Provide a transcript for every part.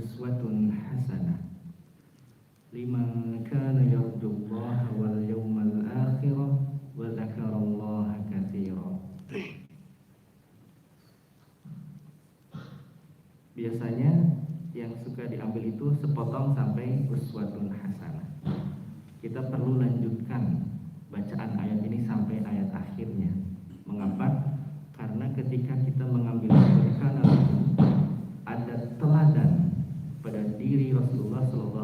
uswatun hasanah liman kana yarjullaha wal yawmal akhir wa dzakarallaha katsiran. Biasanya yang suka diambil itu sepotong sampai uswatun hasanah. Kita perlu lanjutkan bacaan ayat ini sampai ayat akhirnya. Mengapa? Karena ketika kita mengambil kana ada teladan pada diri Rasulullah SAW.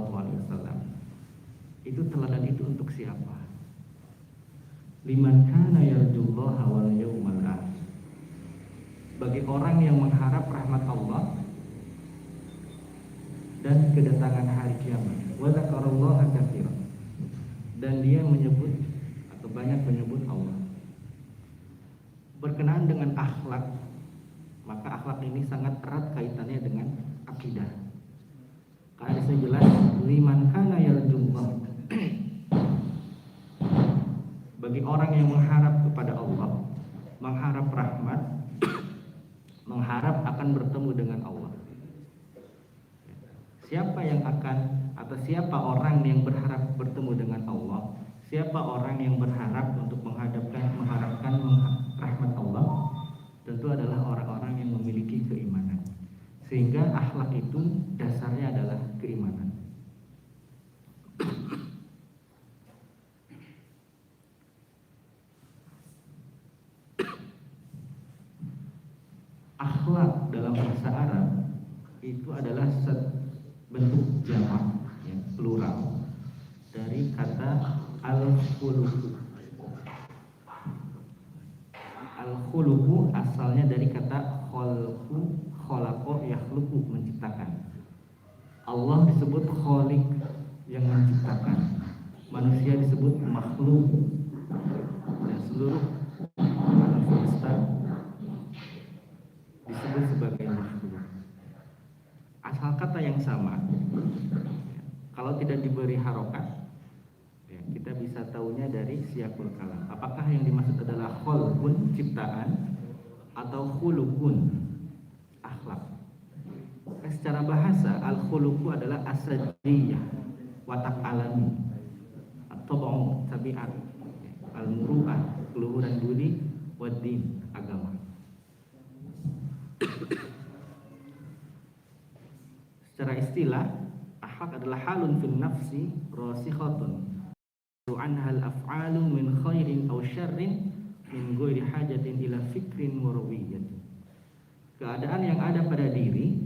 Itu teladan itu untuk siapa? Liman kana yarjullaha wal yawmal akhir. Bagi orang yang mengharap rahmat Allah dan kedatangan hari kiamat. Wa dzakarallaha katsiran. Dan dia menyebut atau banyak menyebut Allah. Berkenaan dengan akhlak, maka akhlak ini sangat erat kaitannya dengan akidah. Karena disini jelas liman kana yarjullah. Bagi orang yang mengharap kepada Allah, mengharap rahmat, mengharap akan bertemu dengan Allah. Siapa yang akan atau siapa orang yang berharap bertemu dengan Allah? Siapa orang yang berharap untuk mengharapkan rahmat Allah? Tentu adalah orang-orang yang memiliki keimanan. Sehingga akhlak itu dasarnya adalah keimanan. Akhlak dalam bahasa Arab itu adalah bentuk jamak, ya, plural dari kata al-khuluq. Al-khuluq asalnya dari kata khalqu, khalaqa yakhluqu, menciptakan. Allah disebut khaliq, yang menciptakan. Manusia disebut makhluk, dan seluruh alam semesta disebut sebagai makhluk. Asal kata yang sama, kalau tidak diberi harokat, ya, kita bisa tahunya dari siyaqul kalam. Apakah yang dimaksud adalah khalqun, ciptaan, atau khuluqun, akhlak? Secara bahasa, al-khuluqu adalah asadiyah, watak alami, at-tab'u, tabiat, al-muru'ah, keluhuran budi, wad-din, agama. Secara istilah, akhlak adalah halun fil nafsi rasikhatun anhal af'alu min khairin aw syarrin min ghairi hajatin ila fikrin murwiyyah. Keadaan yang ada pada diri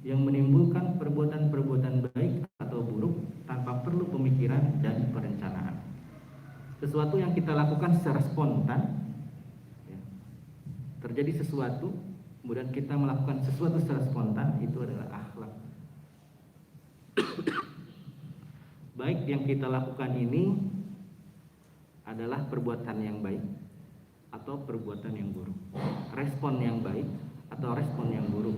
yang menimbulkan perbuatan-perbuatan baik atau buruk tanpa perlu pemikiran dan perencanaan. Sesuatu yang kita lakukan secara spontan, ya, terjadi sesuatu, kemudian kita melakukan sesuatu secara spontan, itu adalah akhlak. Baik yang kita lakukan ini adalah perbuatan yang baik atau perbuatan yang buruk, respon yang baik atau respon yang buruk,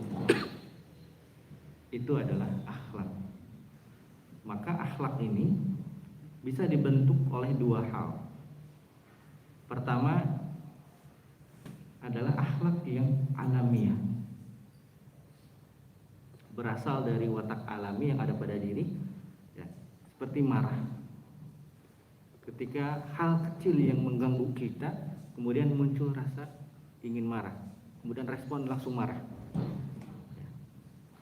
itu adalah akhlak. Maka akhlak ini bisa dibentuk oleh dua hal. Pertama adalah akhlak yang alamiah, berasal dari watak alami yang ada pada diri, ya, seperti marah. Ketika hal kecil yang mengganggu kita, kemudian muncul rasa ingin marah, kemudian respon langsung marah.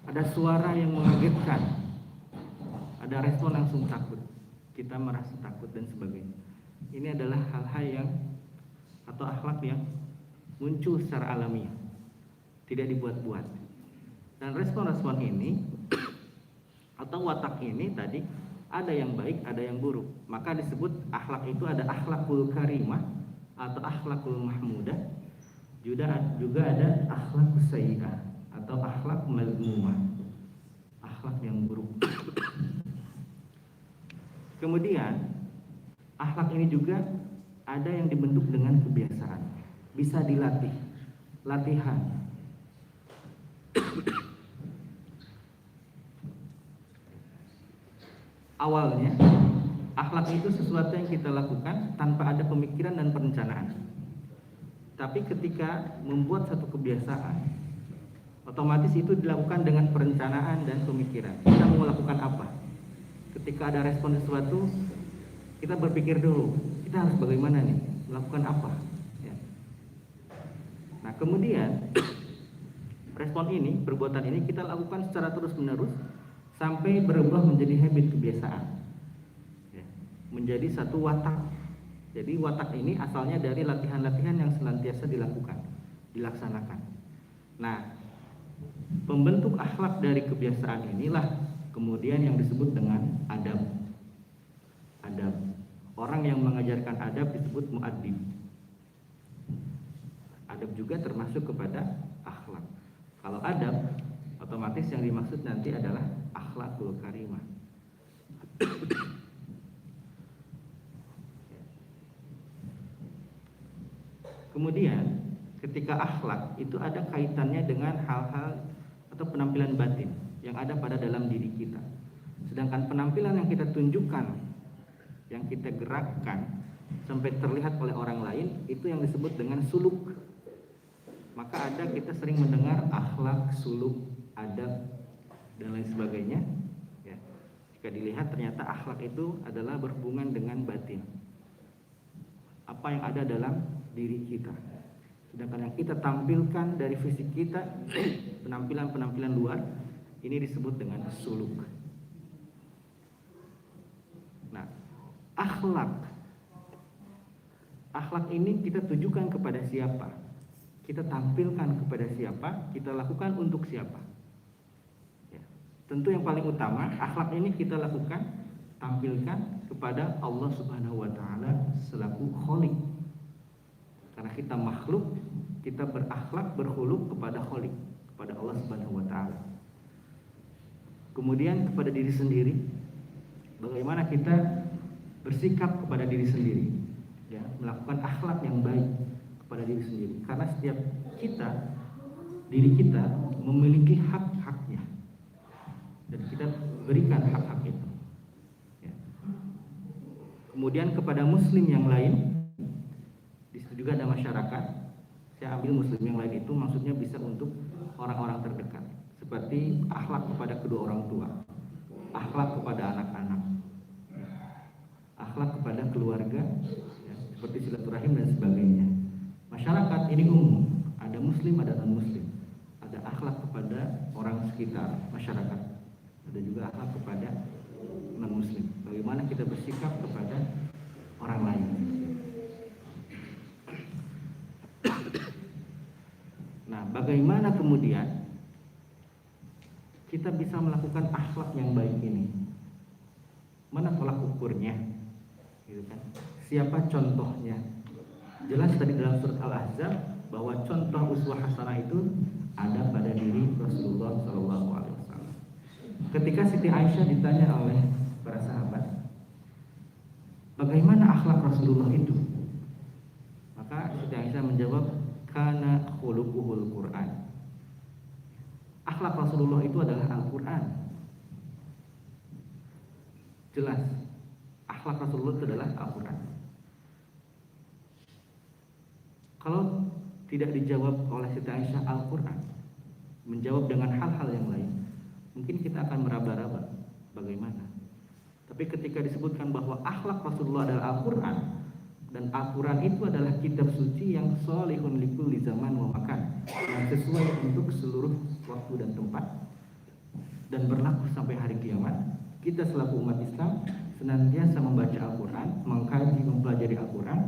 Ada suara yang mengagetkan, ada respon langsung takut, kita merasa takut dan sebagainya. Ini adalah hal-hal yang atau akhlak yang muncul secara alamiah, tidak dibuat-buat. Dan respon-respon ini atau watak ini tadi ada yang baik, ada yang buruk. Maka disebut akhlak itu ada akhlakul karimah atau akhlakul mahmudah. Juga ada akhlakus sayyi'ah atau akhlak mazmumah, akhlak yang buruk. Kemudian akhlak ini juga ada yang dibentuk dengan kebiasaan, bisa dilatih, latihan. Awalnya akhlak itu sesuatu yang kita lakukan tanpa ada pemikiran dan perencanaan. Tapi ketika membuat satu kebiasaan, Otomatis itu dilakukan dengan perencanaan dan pemikiran. Kita mau melakukan apa? Ketika ada respon sesuatu, kita berpikir dulu, kita harus bagaimana nih, melakukan apa? Ya. Nah kemudian respon ini, perbuatan ini kita lakukan secara terus-menerus sampai berubah menjadi habit, kebiasaan, ya. Menjadi satu watak. Jadi watak ini asalnya dari latihan-latihan yang senantiasa dilakukan, dilaksanakan. Nah, pembentuk akhlak dari kebiasaan inilah kemudian yang disebut dengan adab. Adab. Orang yang mengajarkan adab disebut muaddib. Adab juga termasuk kepada akhlak. Kalau adab, otomatis yang dimaksud nanti adalah akhlakul karimah. Kemudian ketika akhlak itu ada kaitannya dengan hal-hal atau penampilan batin yang ada pada dalam diri kita. Sedangkan penampilan yang kita tunjukkan, yang kita gerakkan sampai terlihat oleh orang lain, itu yang disebut dengan suluk. Maka ada, kita sering mendengar akhlak, suluk, adab dan lain sebagainya, ya. Jika dilihat ternyata akhlak itu adalah berhubungan dengan batin, apa yang ada dalam diri kita. Sedangkan yang kita tampilkan dari fisik kita, penampilan-penampilan luar, ini disebut dengan suluk. Nah, akhlak ini kita tujukan kepada siapa, kita tampilkan kepada siapa, kita lakukan untuk siapa, ya. Tentu yang paling utama, akhlak ini kita lakukan, tampilkan kepada Allah Subhanahu wa Ta'ala selaku Khaliq. Karena kita makhluk, kita berakhlak, berkhuluq kepada Khaliq, kepada Allah Subhanahu wa Ta'ala. Kemudian kepada diri sendiri, bagaimana kita bersikap kepada diri sendiri, ya, melakukan akhlak yang baik kepada diri sendiri. Karena setiap kita, diri kita memiliki hak-haknya, dan kita berikan hak-hak itu, ya. Kemudian kepada muslim yang lain, juga ada masyarakat. Saya ambil muslim yang lain itu maksudnya bisa untuk orang-orang terdekat, seperti akhlak kepada kedua orang tua, akhlak kepada anak-anak, akhlak kepada keluarga, ya, seperti silaturahim dan sebagainya. Masyarakat ini umum, ada muslim, ada non-muslim. Ada akhlak kepada orang sekitar masyarakat, ada juga akhlak kepada non-muslim. Bagaimana kita bersikap kepada orang lain. Nah, bagaimana kemudian kita bisa melakukan akhlak yang baik ini? Mana tolak ukurnya? Gitu kan? Siapa contohnya? Jelas tadi dalam surat Al-Ahzab bahwa contoh uswah hasanah itu ada pada diri Rasulullah SAW. Ketika Siti Aisyah ditanya oleh para sahabat, bagaimana akhlak Rasulullah itu? Maka Siti Aisyah menjawab, kana khuluquhul Quran. Akhlak Rasulullah itu adalah Al-Quran. Jelas, akhlak Rasulullah itu adalah Al-Quran. Kalau tidak dijawab oleh Siti Aisyah Al-Quran, menjawab dengan hal-hal yang lain, mungkin kita akan meraba-raba bagaimana. Tapi ketika disebutkan bahwa akhlak Rasulullah adalah Al-Quran, dan Al-Quran itu adalah kitab suci yang sholihun likulli zaman wa makan, yang sesuai untuk seluruh waktu dan tempat, dan berlaku sampai hari kiamat. Kita selaku umat Islam senantiasa membaca Al-Quran, mengkaji, mempelajari Al-Quran.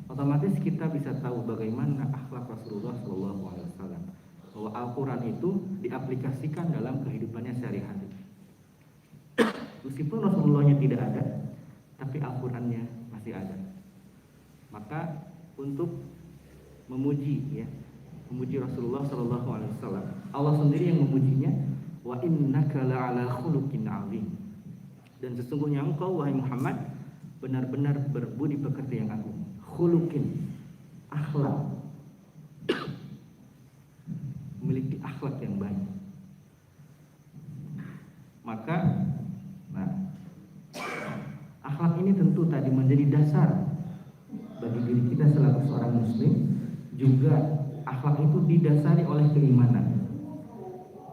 Otomatis kita bisa tahu bagaimana akhlak Rasulullah SAW, bahwa Al-Quran itu diaplikasikan dalam kehidupannya sehari-hari. Meskipun Rasulullahnya tidak ada, tapi Al-Qurannya masih ada. Maka untuk memuji, ya, memuji Rasulullah SAW, Allah sendiri yang memujinya. Wa innaka la'ala khuluqin 'azim. Dan sesungguhnya engkau wahai Muhammad benar-benar berbudi pekerti yang agung. Khuluqin, akhlak, memiliki akhlak yang baik. Maka, akhlak ini tentu tadi menjadi dasar bagi diri kita selaku seorang muslim. Juga akhlak itu didasari oleh keimanan.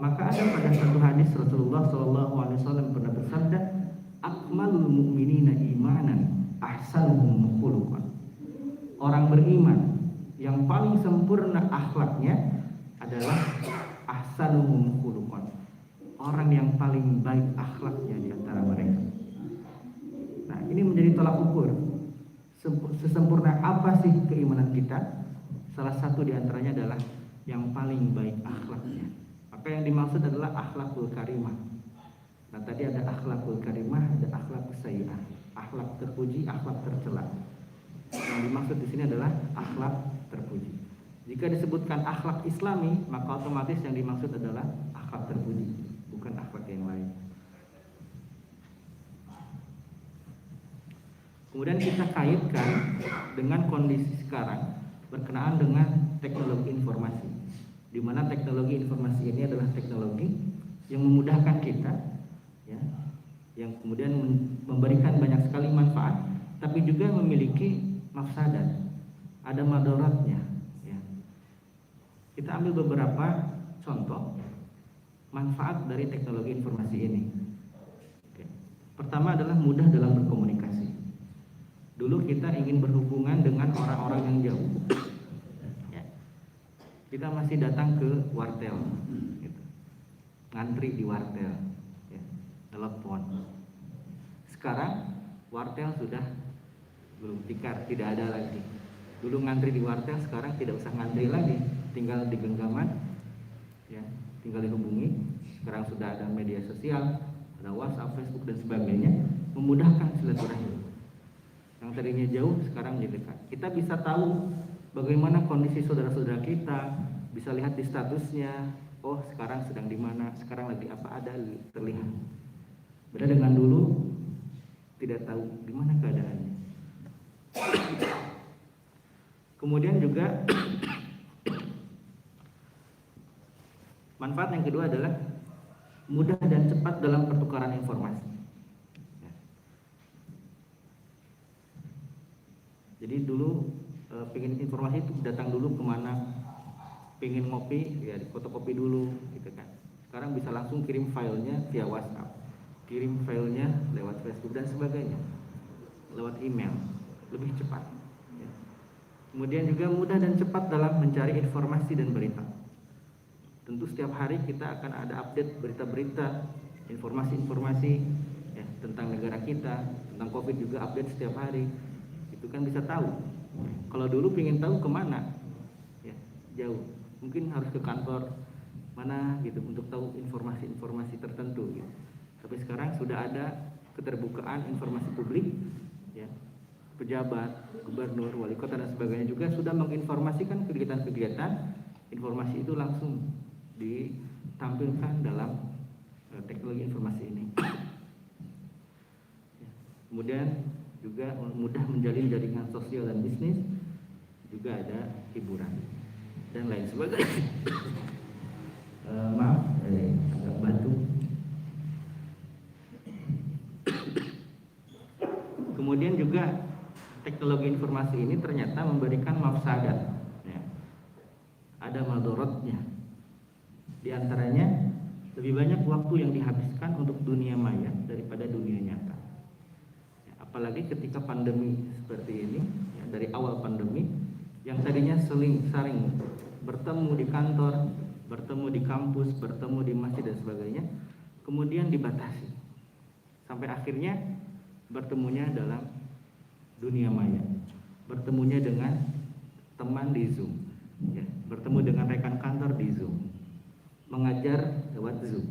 Maka ada pada satu hadis Rasulullah SAW pernah bersabda, akmalul mu'minina imanan ahsanuhum khuluqan. Orang beriman yang paling sempurna akhlaknya adalah ahsanuhum khuluqan, orang yang paling baik akhlaknya di antara mereka. Nah, ini menjadi tolak ukur sesempurna apa sih keimanan kita. Salah satu di antaranya adalah yang paling baik akhlaknya. Maka yang dimaksud adalah akhlakul karimah. Nah, tadi ada akhlakul karimah, ada akhlak sayyi'ah, akhlak terpuji, akhlak tercela. Yang dimaksud di sini adalah akhlak terpuji. Jika disebutkan akhlak Islami, maka otomatis yang dimaksud adalah akhlak terpuji, bukan akhlak yang lain. Kemudian kita kaitkan dengan kondisi sekarang berkenaan dengan teknologi informasi, di mana teknologi informasi ini adalah teknologi yang memudahkan kita, ya, yang kemudian memberikan banyak sekali manfaat, tapi juga memiliki mafsadat, ada madaratnya. Ya. Kita ambil beberapa contoh manfaat dari teknologi informasi ini. Oke. Pertama adalah mudah dalam berkomunikasi. Dulu kita ingin berhubungan dengan orang-orang yang jauh, ya. Kita masih datang ke wartel, gitu. Ngantri di wartel, ya. Telepon. Sekarang wartel sudah belum tikar, tidak ada lagi. Dulu ngantri di wartel, sekarang tidak usah ngantri lagi, tinggal di genggaman, ya, tinggal dihubungi. Sekarang sudah ada media sosial, ada WhatsApp, Facebook dan sebagainya, memudahkan silaturahim. Yang tadinya jauh sekarang jadi dekat. Kita bisa tahu bagaimana kondisi saudara-saudara kita, bisa lihat di statusnya, oh sekarang sedang di mana, sekarang lagi apa, ada terlihat. Beda dengan dulu, tidak tahu di mana keadaannya. Kemudian juga manfaat yang kedua adalah mudah dan cepat dalam pertukaran informasi. Jadi dulu pengen informasi itu datang dulu kemana, pengen ngopi ya di fotokopi dulu gitu kan. Sekarang bisa langsung kirim filenya via WhatsApp, kirim filenya lewat Facebook dan sebagainya, lewat email, lebih cepat ya. Kemudian juga mudah dan cepat dalam mencari informasi dan berita. Tentu setiap hari kita akan ada update berita-berita, informasi-informasi ya, tentang negara kita, tentang COVID juga update setiap hari. Itu kan bisa tahu. Kalau dulu pengen tahu kemana, ya jauh, mungkin harus ke kantor mana gitu untuk tahu informasi-informasi tertentu. Gitu. Tapi sekarang sudah ada keterbukaan informasi publik, ya, pejabat, gubernur, wali kota dan sebagainya juga sudah menginformasikan kegiatan-kegiatan. Informasi itu langsung ditampilkan dalam teknologi informasi ini. Ya. Kemudian juga mudah menjalin jaringan sosial dan bisnis, juga ada hiburan dan lain sebagainya. Maaf, agak batuk. Kemudian juga teknologi informasi ini ternyata memberikan mafsadat, ya. Ada madorotnya. Di antaranya lebih banyak waktu yang dihabiskan untuk dunia maya daripada dunia nyata. Apalagi ketika pandemi seperti ini, ya, dari awal pandemi, yang tadinya sering bertemu di kantor, bertemu di kampus, bertemu di masjid dan sebagainya, kemudian dibatasi, sampai akhirnya bertemunya dalam dunia maya, bertemunya dengan teman di Zoom, ya, bertemu dengan rekan kantor di Zoom, mengajar lewat Zoom.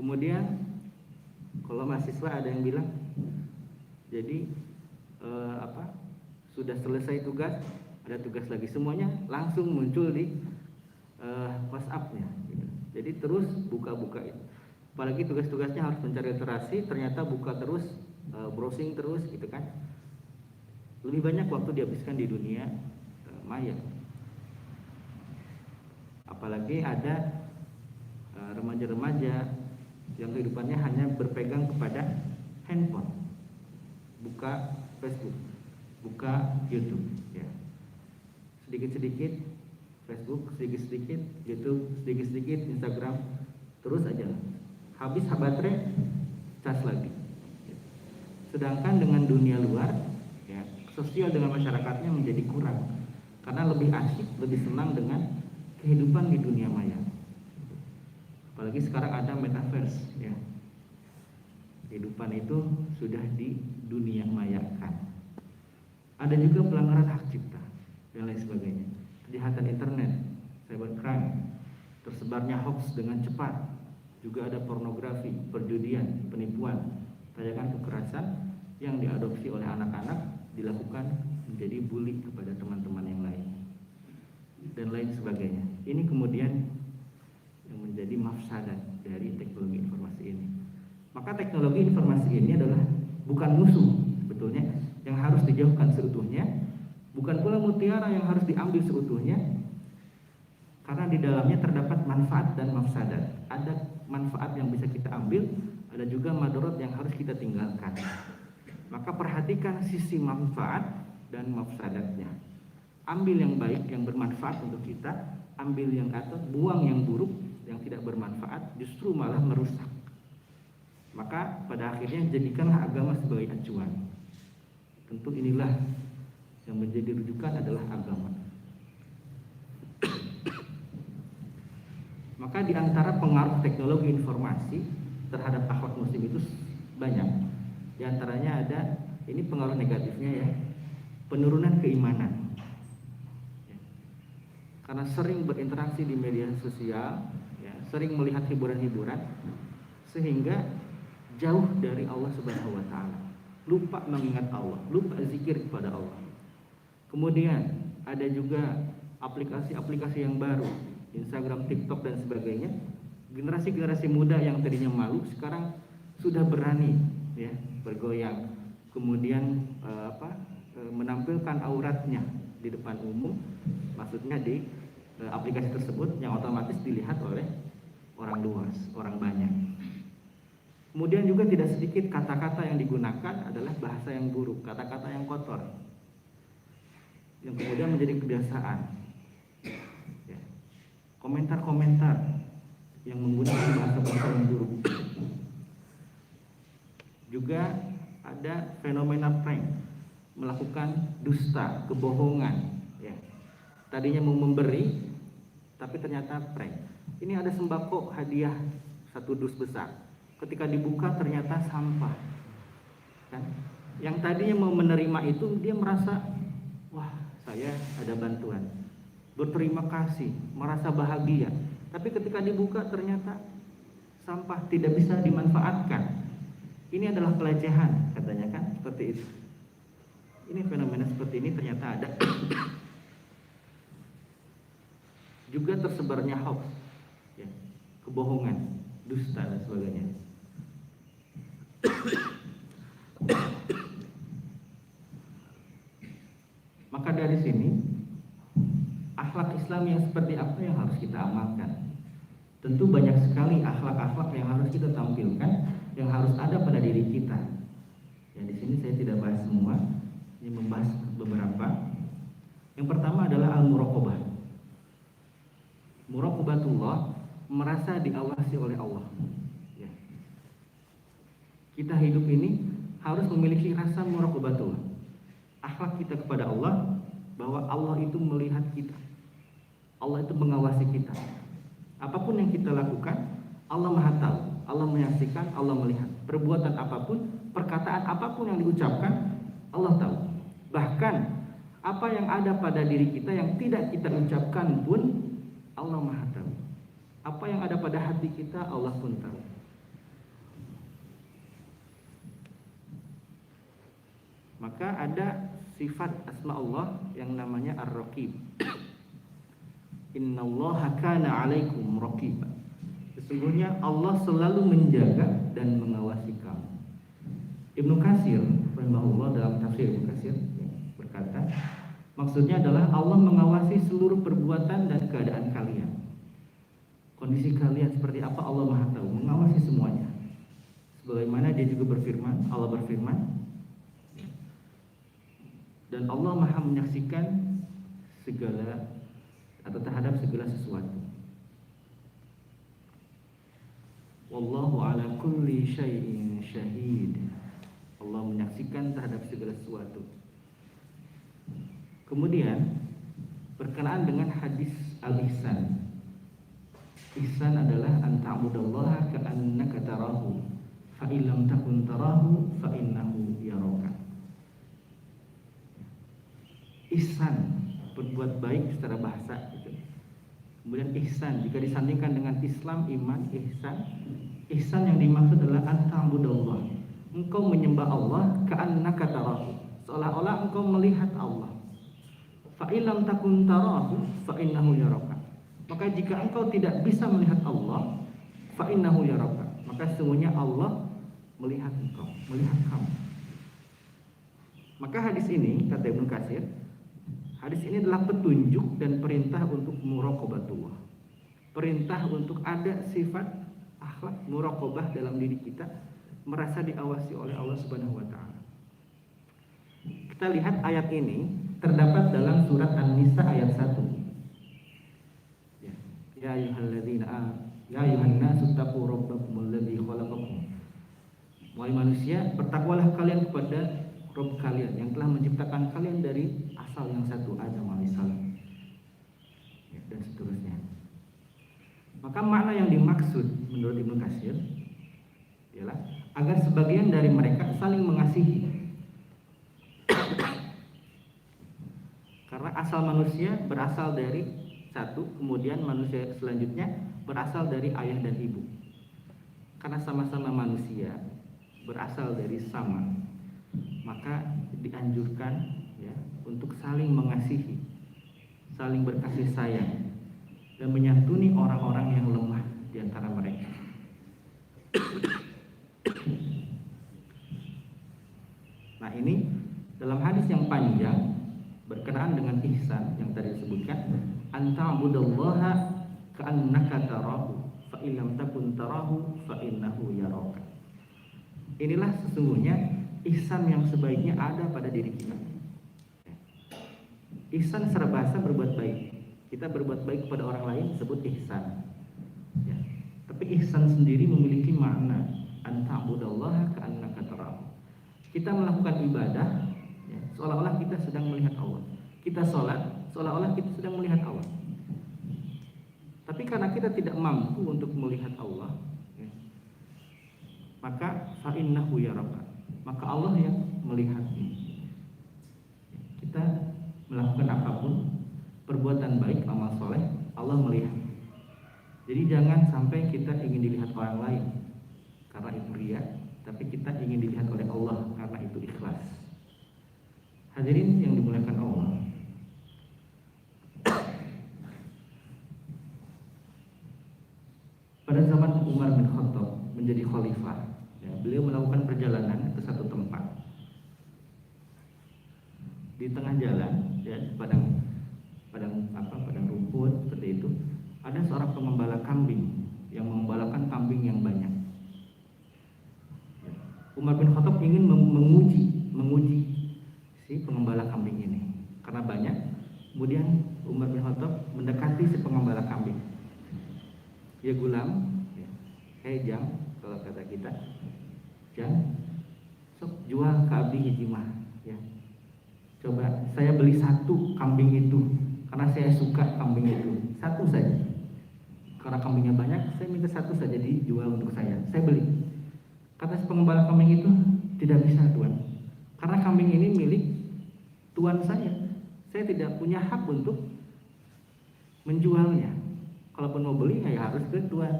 Kemudian kalau mahasiswa ada yang bilang, jadi sudah selesai tugas, ada tugas lagi, semuanya langsung muncul di WhatsApp-nya. Gitu. Jadi terus buka-buka itu. Apalagi tugas-tugasnya harus mencari literasi, ternyata buka terus, browsing terus, gitu kan. Lebih banyak waktu dihabiskan di dunia maya. Apalagi ada remaja-remaja yang kehidupannya hanya berpegang kepada handphone, buka Facebook, buka YouTube, ya. Sedikit-sedikit Facebook sedikit-sedikit, YouTube sedikit-sedikit, Instagram, terus aja. Habis baterai, cas lagi. Sedangkan dengan dunia luar, ya, sosial dengan masyarakatnya menjadi kurang, karena lebih asyik, lebih senang dengan kehidupan di dunia maya. Apalagi sekarang ada metaverse, ya. Kehidupan itu sudah di dunia mayakan. Ada juga pelanggaran hak cipta dan lain sebagainya. Kejahatan internet, cybercrime, tersebarnya hoax dengan cepat. Juga ada pornografi, perjudian, penipuan, tayangan kekerasan yang diadopsi oleh anak-anak dilakukan menjadi bully kepada teman-teman yang lain dan lain sebagainya. Ini kemudian yang menjadi mafsadat dari teknologi informasi ini. Maka teknologi informasi ini adalah bukan musuh sebetulnya yang harus dijauhkan seutuhnya, bukan pula mutiara yang harus diambil seutuhnya, karena di dalamnya terdapat manfaat dan mafsadat. Ada manfaat yang bisa kita ambil, ada juga madarat yang harus kita tinggalkan. Maka perhatikan sisi manfaat dan mafsadatnya. Ambil yang baik, yang bermanfaat untuk kita, ambil yang atau buang yang buruk, yang tidak bermanfaat, justru malah merusak. Maka pada akhirnya jadikanlah agama sebagai acuan. Tentu inilah yang menjadi rujukan adalah agama. Maka di antara pengaruh teknologi informasi terhadap akhlak muslim itu banyak. Di antaranya ada, ini pengaruh negatifnya ya, penurunan keimanan. Karena sering berinteraksi di media sosial, ya, sering melihat hiburan-hiburan, sehingga jauh dari Allah Subhanahu wa taala. Lupa mengingat Allah, lupa zikir kepada Allah. Kemudian ada juga aplikasi-aplikasi yang baru, Instagram, TikTok dan sebagainya. Generasi-generasi muda yang tadinya malu sekarang sudah berani, ya, bergoyang. Kemudian menampilkan auratnya di depan umum, maksudnya di aplikasi tersebut yang otomatis dilihat oleh orang luas, orang banyak. Kemudian juga tidak sedikit kata-kata yang digunakan adalah bahasa yang buruk, kata-kata yang kotor, yang kemudian menjadi kebiasaan. Ya. Komentar-komentar yang menggunakan bahasa-bahasa yang buruk. Juga ada fenomena prank, melakukan dusta, kebohongan. Ya. Tadinya mau memberi, tapi ternyata prank. Ini ada sembako hadiah 1 dus besar. Ketika dibuka ternyata sampah, kan? Yang tadinya mau menerima itu dia merasa, wah saya ada bantuan, berterima kasih, merasa bahagia. Tapi ketika dibuka ternyata sampah, tidak bisa dimanfaatkan. Ini adalah pelecehan katanya kan, seperti itu. Ini fenomena seperti ini ternyata ada. Juga tersebarnya hoax, ya, kebohongan, dusta dan sebagainya. Maka dari sini akhlak Islam yang seperti apa yang harus kita amalkan? Tentu banyak sekali akhlak-akhlak yang harus kita tampilkan, yang harus ada pada diri kita. Ya, di sini saya tidak bahas semua, ini membahas beberapa. Yang pertama adalah al-muraqabah. Muraqabatullah, merasa diawasi oleh Allah. Ya. Kita hidup ini harus memiliki rasa muraqabatullah. Akhlak kita kepada Allah, bahwa Allah itu melihat kita, Allah itu mengawasi kita. Apapun yang kita lakukan, Allah Maha tahu, Allah menyaksikan, Allah melihat. Perbuatan apapun, perkataan apapun yang diucapkan, Allah tahu. Bahkan apa yang ada pada diri kita yang tidak kita ucapkan pun, Allah Maha tahu. Apa yang ada pada hati kita, Allah pun tahu. Maka ada sifat asma Allah yang namanya Ar-Raqib. Innallaha kana 'alaikum raqiba. Sesungguhnya Allah selalu menjaga dan mengawasi kamu. Ibnu Katsir rahimahullah dalam tafsir Ibnu Katsir berkata, maksudnya adalah Allah mengawasi seluruh perbuatan dan keadaan kalian. Kondisi kalian seperti apa Allah Maha tahu, mengawasi semuanya. Sebagaimana dia juga berfirman, Allah berfirman, dan Allah Maha menyaksikan segala atau terhadap segala sesuatu. Wallahu ala kulli syai'in syahid. Allah menyaksikan terhadap segala sesuatu. Kemudian berkenaan dengan hadis al-ihsan. Ihsan adalah an ta'budallaha ka'annaka tarahu fa in lam takun tarahu fa innahu yaraka. Ihsan, berbuat baik secara bahasa gitu. Kemudian ihsan jika disandingkan dengan Islam, iman, ihsan yang dimaksud adalah an ta'budallah. Engkau menyembah Allah ka'annaka tarahu, seolah-olah engkau melihat Allah. Fa in lam takun tarahu fa innahu yaraka. Maka jika engkau tidak bisa melihat Allah, fa innahu yaraka, maka sesungguhnya Allah melihat engkau, melihat kamu. Maka hadis ini, kata Ibnu Katsir, hadis ini adalah petunjuk dan perintah untuk muraqabatullah. Perintah untuk ada sifat akhlak muraqabah dalam diri kita, merasa diawasi oleh Allah Subhanahu wa taala. Kita lihat ayat ini terdapat dalam surat An-Nisa ayat 1. Ya ayyuhan nasu taqu rabbakumul ladzi khalaqakum. Wahai manusia, bertakwalah kalian kepada Rabb kalian yang telah menciptakan kalian dari asal yang satu, Adam alaihissalam, ya, dan seterusnya. Maka makna yang dimaksud menurut Ibnu Katsir ialah agar sebagian dari mereka saling mengasihi. Karena asal manusia berasal dari satu, kemudian manusia selanjutnya berasal dari ayah dan ibu. Karena sama-sama manusia, berasal dari sama, maka dianjurkan ya untuk saling mengasihi, saling berkasih sayang, dan menyantuni orang-orang yang lemah di antara mereka. Nah, ini dalam hadis yang panjang berkenaan dengan ihsan yang tadi disebutkan, anta'budallaha ka'annaka tarahu fa in lam takun tarahu fa innahu yaraka. Inilah sesungguhnya ihsan yang sebaiknya ada pada diri kita. Ihsan secara bahasa berbuat baik. Kita berbuat baik kepada orang lain disebut ihsan. Ya. Tapi ihsan sendiri memiliki makna anta'budallaha ka'annaka tarahu. Kita melakukan ibadah ya, seolah-olah kita sedang melihat Allah. Kita sholat seolah-olah kita sedang melihat Allah. Tapi karena kita tidak mampu untuk melihat Allah, ya, maka fa'innahu yaraka, maka Allah yang melihatnya. Kita melakukan apapun, perbuatan baik, amal soleh, Allah melihat. Jadi jangan sampai kita ingin dilihat orang lain karena itu riya, tapi kita ingin dilihat oleh Allah karena itu ikhlas. Hadirin yang dimuliakan Allah, pada zaman Umar bin Khattab menjadi khalifah, ya, beliau melakukan perjalanan ke satu tempat. Di tengah jalan, ya, padang rumput seperti itu, ada seorang pengembala kambing yang mengembalakan kambing yang banyak. Umar bin Khattab ingin menguji si pengembala kambing ini karena banyak. Kemudian Umar bin Khattab mendekati si pengembala kambing. Ya gulam, ya, hei jam, kalau kata kita, jam, sok jual ke abdi hijimah, ya. Coba saya beli satu kambing itu, karena saya suka kambing itu, satu saja. Karena kambingnya banyak, saya minta satu saja dijual untuk saya beli. Kata si pengembala kambing itu, tidak bisa tuan, karena kambing ini milik tuan saya tidak punya hak untuk menjualnya. Kalaupun mau beli ya harus ke tuan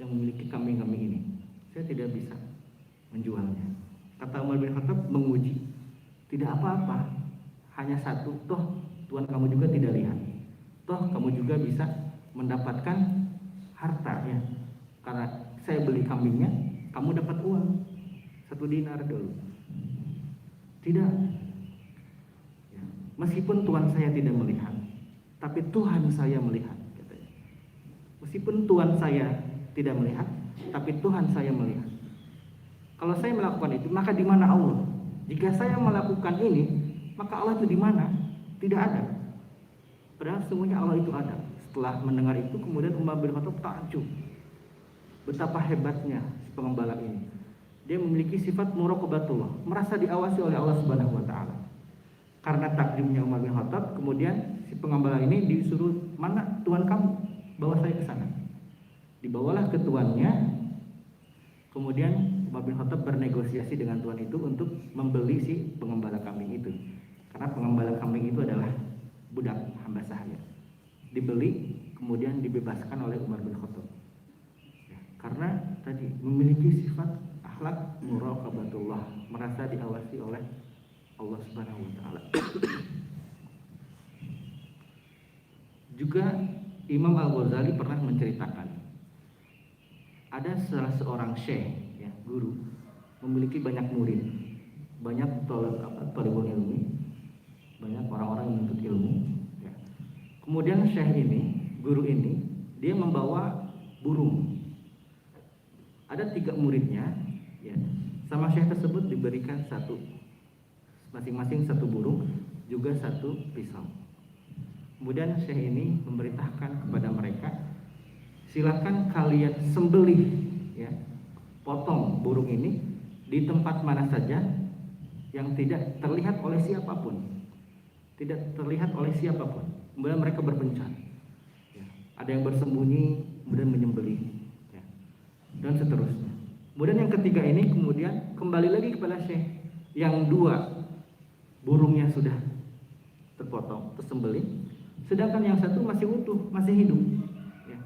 yang memiliki kambing-kambing ini. Saya tidak bisa menjualnya. Kata Umar bin Khattab menguji. Tidak apa-apa, hanya satu. Toh tuan kamu juga tidak lihat. Toh kamu juga bisa mendapatkan harta ya. Karena saya beli kambingnya, kamu dapat uang 1 dinar dulu. Tidak. Ya. Meskipun tuan saya tidak melihat, tapi Tuhan saya melihat. Meskipun Tuhan saya tidak melihat, tapi Tuhan saya melihat. Kalau saya melakukan itu, maka di mana Allah? Jika saya melakukan ini, maka Allah itu di mana? Tidak ada. Padahal sesungguhnya Allah itu ada. Setelah mendengar itu kemudian Umar bin Khattab takjub. Betapa hebatnya si pengembala ini. Dia memiliki sifat muraqabatullah, merasa diawasi oleh Allah Subhanahu wa taala. Karena takjubnya Umar bin Khattab, kemudian si pengembala ini disuruh, "Mana tuan kamu? Bawa saya ke sana." Dibawalah ke tuannya. Kemudian Umar bin Khattab bernegosiasi dengan tuan itu untuk membeli si pengembala kambing itu. Karena pengembala kambing itu adalah budak hamba sahaya. Dibeli, kemudian dibebaskan oleh Umar bin Khattab. Ya, karena tadi memiliki sifat akhlak muraqabatullah, merasa diawasi oleh Allah Subhanahu wa taala. Juga Imam Al-Ghazali pernah menceritakan ada salah seorang syekh, ya, guru, memiliki banyak murid, banyak thalibul ilmi, banyak orang-orang yang menuntut ilmu, ya. Kemudian syekh ini, guru ini, dia membawa burung. Ada 3 muridnya, ya. Sama syekh tersebut diberikan masing-masing satu burung, juga 1 pisau. Kemudian syekh ini memerintahkan kepada mereka, silakan kalian sembelih, ya, potong burung ini di tempat mana saja yang tidak terlihat oleh siapapun, Kemudian mereka berpencar, ya. Ada yang bersembunyi, kemudian menyembelih, ya. Dan seterusnya. Kemudian yang ketiga ini kemudian kembali lagi kepada syekh. Yang 2 burungnya sudah terpotong, tersembelih, sedangkan yang 1 masih utuh, masih hidup, ya.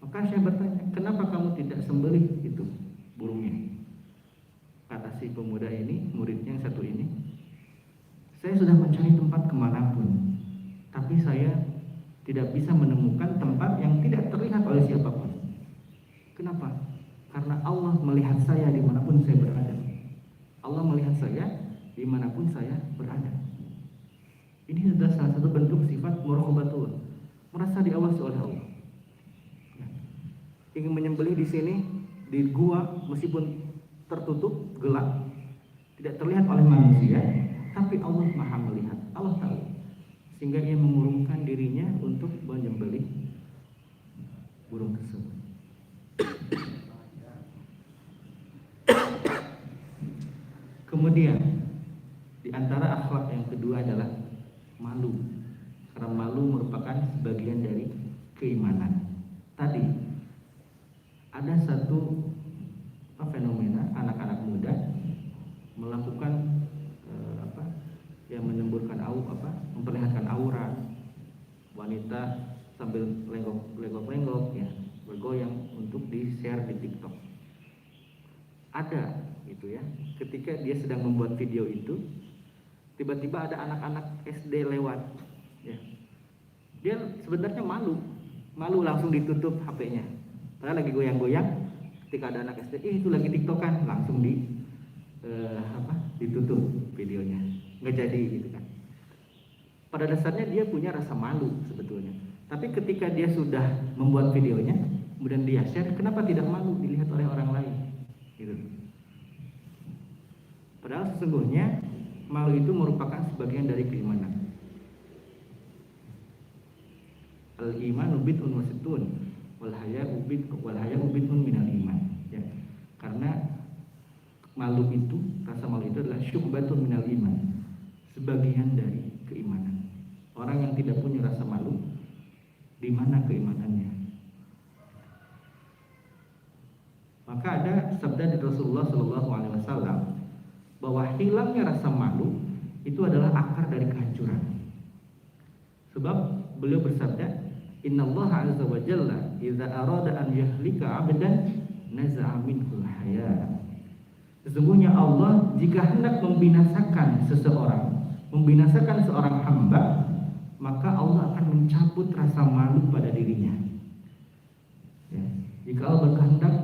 Maka syekh bertanya, "Kenapa kamu tidak sembelih itu burungnya?" Kata si pemuda ini, muridnya yang 1 ini, "Saya sudah mencari tempat kemanapun, tapi saya tidak bisa menemukan tempat yang tidak terlihat oleh siapapun. Kenapa? Karena Allah melihat saya dimanapun saya berada. Allah melihat saya dimanapun saya berada." Ini adalah salah satu bentuk sifat muraqabatullah, merasa diawasi oleh Allah. Ya. Ingin menyembelih di sini di gua, meskipun tertutup gelap, tidak terlihat oleh manusia, tapi Allah Maha melihat, Allah tahu, sehingga ia mengurungkan dirinya untuk menyembelih burung tersebut. Kemudian di antara akhlak yang kedua adalah malu. Karena malu merupakan sebagian dari keimanan. Tadi ada satu fenomena anak-anak muda melakukan memperlihatkan aurat, wanita sambil lenggok-lenggok, ya, bergoyang untuk di-share di TikTok. Ada gitu, ya. Ketika dia sedang membuat video itu, tiba-tiba ada anak-anak SD lewat, ya. Dia sebenarnya malu langsung ditutup HP-nya. Padahal lagi goyang-goyang, ketika ada anak SD, itu lagi TikTokan, langsung ditutup videonya. Nggak jadi gitu kan. Pada dasarnya dia punya rasa malu sebetulnya. Tapi ketika dia sudah membuat videonya, kemudian dia share, kenapa tidak malu dilihat oleh orang lain? Gitu. Padahal sesungguhnya malu itu merupakan sebagian dari keimanan. Al-imanu bid'un wa sittun wal haya'u bid'un minal iman. Ya. Karena malu itu, rasa malu itu adalah syu'batun minal iman, sebagian dari keimanan. Orang yang tidak punya rasa malu, di mana keimanannya? Maka ada sabda dari Rasulullah SAW bahwa hilangnya rasa malu itu adalah akar dari kehancuran. Sebab beliau bersabda, "Innallaha 'azza wa jalla idza arada an yahlika 'abdan naza'a minhul haya." Sesungguhnya Allah jika hendak membinasakan seorang hamba, maka Allah akan mencabut rasa malu pada dirinya. Ya. Jika Allah berkehendak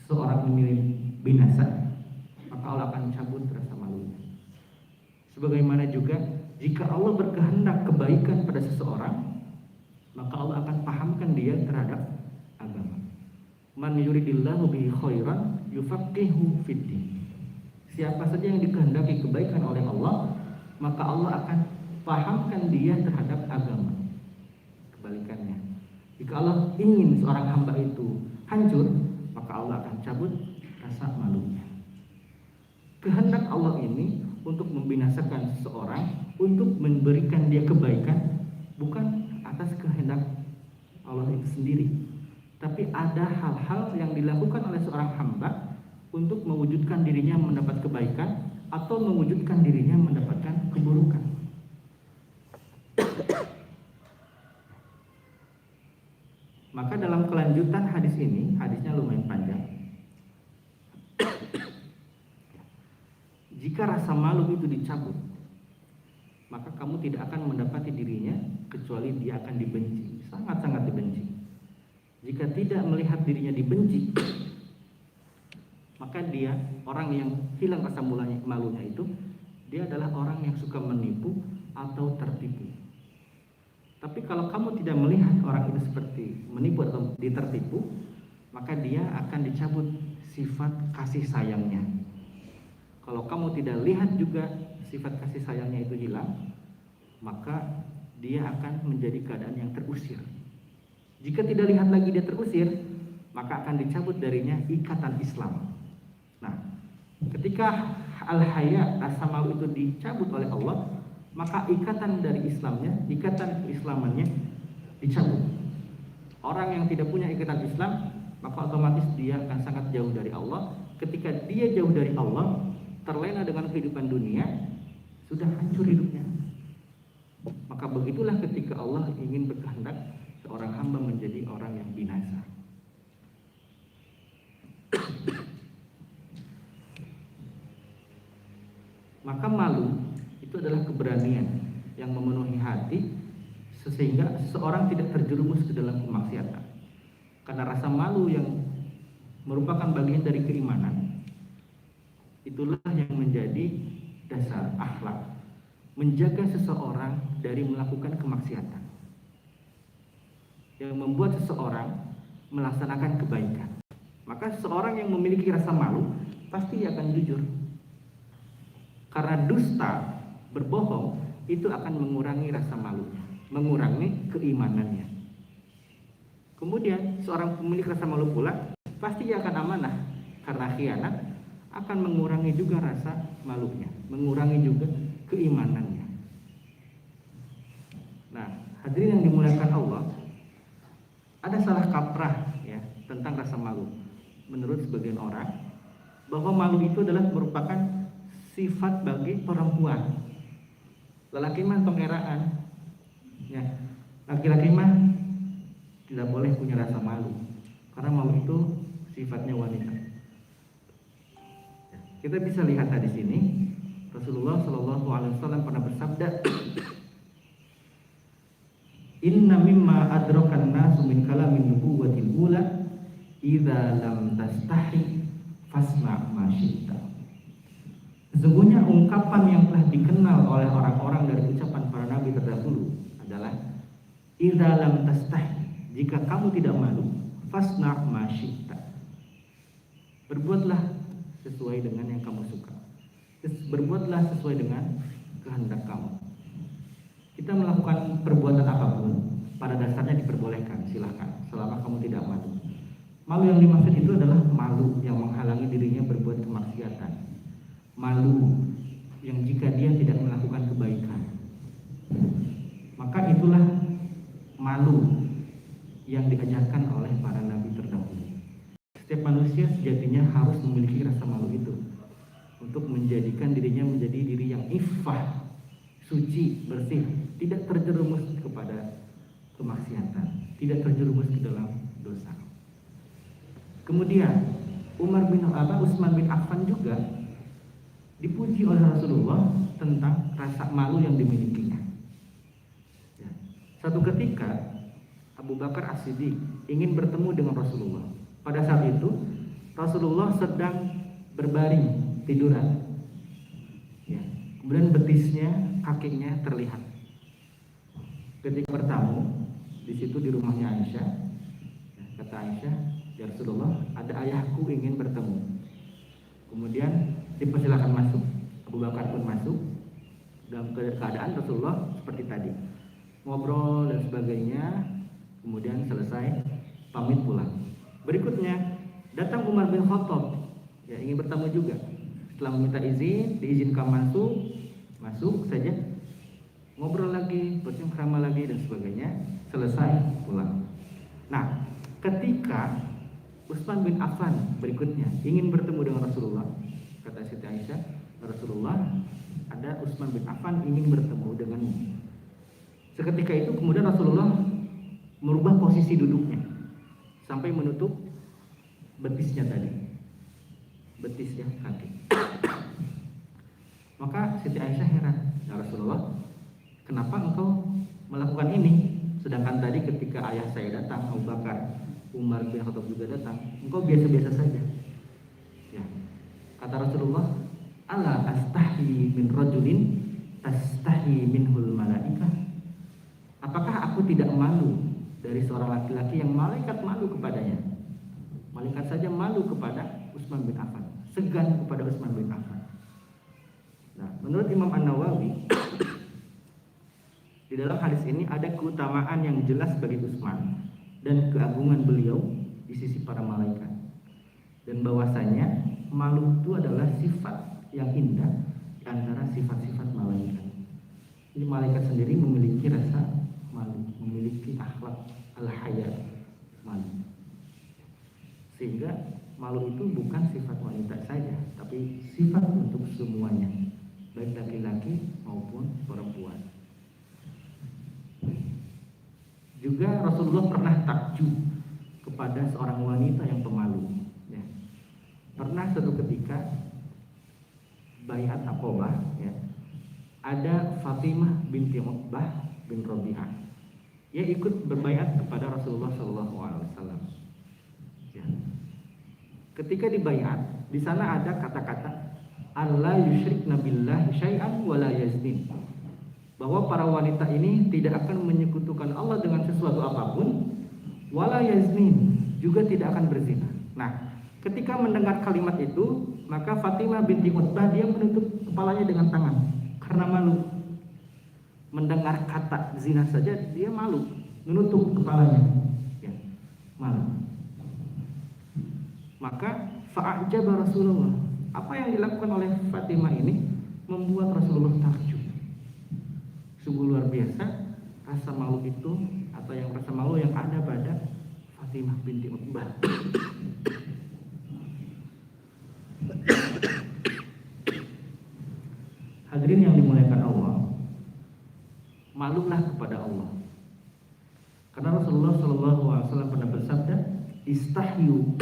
seorang memilih binasa, maka Allah akan mencabut rasa malunya. Sebagaimana juga jika Allah berkehendak kebaikan pada seseorang, maka Allah akan pahamkan dia terhadap agama. Man yuridillahu bihi khairan yufaqihu fiddin. Siapa saja yang dikehendaki kebaikan oleh Allah, maka Allah akan fahamkan dia terhadap agama. Kebalikannya, jika Allah ingin seorang hamba itu hancur, maka Allah akan cabut rasa malunya. Kehendak Allah ini untuk membinasakan seseorang, untuk memberikan dia kebaikan, bukan atas kehendak Allah itu sendiri, tapi ada hal-hal yang dilakukan oleh seorang hamba untuk mewujudkan dirinya mendapat kebaikan atau mewujudkan dirinya mendapatkan keburukan. Maka dalam kelanjutan hadis ini, hadisnya lumayan panjang. Jika rasa malu itu dicabut, maka kamu tidak akan mendapati dirinya kecuali dia akan dibenci, sangat-sangat dibenci. Jika tidak melihat dirinya dibenci, maka dia, orang yang hilang rasa malunya itu, dia adalah orang yang suka menipu atau tertipu. Tapi kalau kamu tidak melihat orang itu seperti menipu atau ditertipu, maka dia akan dicabut sifat kasih sayangnya. Kalau kamu tidak lihat juga sifat kasih sayangnya itu hilang, maka dia akan menjadi keadaan yang terusir. Jika tidak lihat lagi dia terusir, maka akan dicabut darinya ikatan Islam. Nah, ketika al-haya, rasa malu itu dicabut oleh Allah, maka ikatan dari Islamnya, ikatan keislamannya dicabut. Orang yang tidak punya ikatan Islam, maka otomatis dia akan sangat jauh dari Allah. Ketika dia jauh dari Allah, terlena dengan kehidupan dunia, sudah hancur hidupnya. Maka begitulah ketika Allah ingin berkehendak seorang hamba menjadi orang yang binasa. Maka malu itu adalah keberanian yang memenuhi hati sehingga seseorang tidak terjerumus ke dalam kemaksiatan. Karena rasa malu yang merupakan bagian dari keimanan, itulah yang menjadi dasar akhlak menjaga seseorang dari melakukan kemaksiatan, yang membuat seseorang melaksanakan kebaikan. Maka seseorang yang memiliki rasa malu pasti akan jujur. Karena dusta, berbohong, itu akan mengurangi rasa malunya, mengurangi keimanannya. Kemudian seorang pemilik rasa malu pula pasti akan amanah, karena khianat akan mengurangi juga rasa malunya, mengurangi juga keimanannya. Nah, hadirin yang dimuliakan Allah, ada salah kaprah ya tentang rasa malu. Menurut sebagian orang, bahwa malu itu adalah merupakan sifat bagi perempuan. Lelaki mah tonggeraan, ya. Laki-laki mah tidak boleh punya rasa malu, karena malu itu sifatnya wanita. Ya. Kita bisa lihat di sini, Rasulullah Shallallahu Alaihi Wasallam pernah bersabda, Inna mimma adrokan nasu min kalamin nubuwatil ula, idza lam tastahi fasma ma syi'ta. Sesungguhnya ungkapan yang telah dikenal oleh orang-orang dari ucapan para nabi terdahulu adalah idza lam tastahi, jika kamu tidak malu, fasna ma syi'ta, berbuatlah sesuai dengan yang kamu suka, berbuatlah sesuai dengan kehendak kamu. Kita melakukan perbuatan apapun pada dasarnya diperbolehkan, silahkan, selama kamu tidak malu. Malu yang dimaksud itu adalah malu yang menghalangi dirinya berbuat kemaksiatan, malu yang jika dia tidak melakukan kebaikan. Maka itulah malu yang diajarkan oleh para nabi terdahulu. Setiap manusia sejatinya harus memiliki rasa malu itu untuk menjadikan dirinya menjadi diri yang iffah, suci, bersih, tidak terjerumus kepada kemaksiatan, tidak terjerumus ke dalam dosa. Kemudian Utsman bin Affan juga dipuji oleh Rasulullah tentang rasa malu yang dimilikinya. Ya. Suatu ketika Abu Bakar As-Siddiq ingin bertemu dengan Rasulullah. Pada saat itu Rasulullah sedang berbaring tiduran. Ya. Kemudian betisnya, kakinya terlihat. Ketika bertamu di situ di rumahnya Aisyah, kata Aisyah, ya Rasulullah, ada ayahku ingin bertemu. Kemudian dipersilakan masuk. Abu Bakar pun masuk. dalam keadaan Rasulullah seperti tadi, ngobrol dan sebagainya, kemudian selesai pamit pulang. Berikutnya datang Umar bin Khattab, ya ingin bertemu juga. Setelah meminta izin, diizinkan masuk saja, ngobrol lagi, bercengkrama lagi dan sebagainya, selesai pulang. Nah, ketika Utsman bin Affan berikutnya ingin bertemu dengan Rasulullah, kata Siti Aisyah, Rasulullah, ada Utsman bin Affan ingin bertemu denganmu. Seketika itu kemudian Rasulullah merubah posisi duduknya sampai menutup betisnya tadi, betisnya kaki. Maka Siti Aisyah heran, ya Rasulullah, kenapa engkau melakukan ini? Sedangkan tadi ketika ayah saya datang, Abu Bakar, Umar bin Khattab juga datang, engkau biasa-biasa saja. Ya. Kata Rasulullah, ala astahi min rajulin tastahi minhul malaikah. Apakah aku tidak malu dari seorang laki-laki yang malaikat malu kepadanya? Malaikat saja malu kepada Utsman bin Affan, segan kepada Utsman bin Affan. Nah, menurut Imam An-Nawawi, di dalam hadis ini ada keutamaan yang jelas bagi Utsman dan keagungan beliau di sisi para malaikat. Dan bahwasanya malu itu adalah sifat yang indah di antara sifat-sifat malaikat. Jadi malaikat sendiri memiliki rasa malu, memiliki akhlak al-haya, malu. Sehingga malu itu bukan sifat wanita saja, tapi sifat untuk semuanya, baik laki-laki maupun perempuan. Juga Rasulullah pernah takjub kepada seorang wanita yang pemalu. Ya. Pernah suatu ketika Baiat Aqabah, ya, ada Fatimah binti Uqbah bin Rabi'ah. Ia ikut berbaiat kepada Rasulullah SAW. Ya. Ketika dibaiat, di sana ada kata-kata Allah yusyrikna billahi syai'an wa la yaznin, bahwa para wanita ini tidak akan menyekutukan Allah dengan sesuatu apapun, wala yaznin, juga tidak akan berzina. Nah, ketika mendengar kalimat itu, maka Fatimah binti Utbah dia menutup kepalanya dengan tangan karena malu. Mendengar kata zina saja dia malu, menutup kepalanya, ya, malu. Maka fa'ajaba Rasulullah, apa yang dilakukan oleh Fatimah ini membuat Rasulullah takjub. Sungguh luar biasa rasa malu itu, atau yang rasa malu yang ada pada Fatimah binti Uqbah. Hadirin yang dimuliakan Allah, malulah kepada Allah. Karena Rasulullah SAW pernah bersabda, istahyu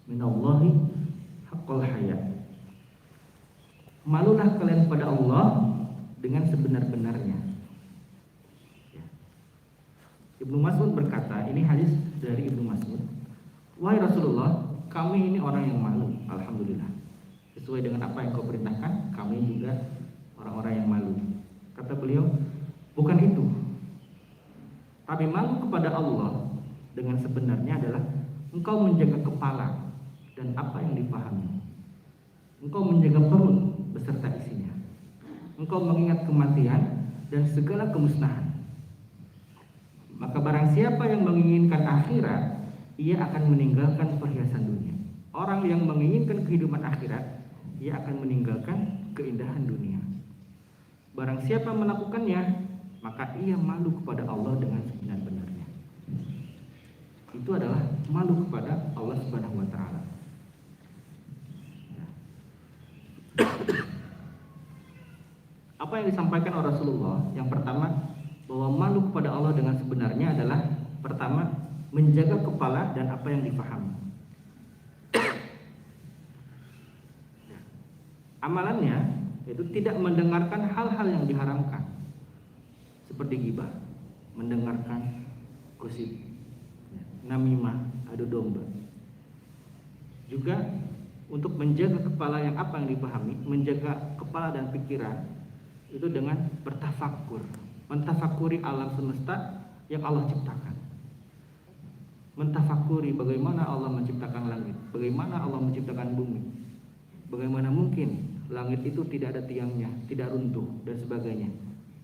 minallahi haqqal haya. Malulah kalian kepada Allah dengan sebenar-benarnya. Ya. Ibnu Mas'ud berkata, ini hadis dari Ibnu Mas'ud, wahai Rasulullah, kami ini orang yang malu, alhamdulillah. Sesuai dengan apa yang kau perintahkan, kami juga orang-orang yang malu. Kata beliau, bukan itu. Tapi malu kepada Allah dengan sebenarnya adalah engkau menjaga kepala dan apa yang dipahami. Engkau menjaga perut beserta isinya. Engkau mengingat kematian dan segala kemusnahan. Maka barang siapa yang menginginkan akhirat, ia akan meninggalkan perhiasan dunia. Orang yang menginginkan kehidupan akhirat, ia akan meninggalkan keindahan dunia. Barang siapa melakukannya, maka ia malu kepada Allah dengan sebenar-benarnya. Itu adalah malu kepada Allah Subhanahu wa taala. Apa yang disampaikan oleh Rasulullah? Yang pertama, bahwa malu kepada Allah dengan sebenarnya adalah pertama, menjaga kepala dan apa yang difahami. Amalannya yaitu tidak mendengarkan hal-hal yang diharamkan, seperti ghibah, mendengarkan gosip, namimah, adu domba. Juga untuk menjaga kepala yang apa yang dipahami, menjaga kepala dan pikiran itu dengan bertafakur, mentafakuri alam semesta yang Allah ciptakan. Mentafakuri bagaimana Allah menciptakan langit, bagaimana Allah menciptakan bumi. Bagaimana mungkin langit itu tidak ada tiangnya, tidak runtuh dan sebagainya.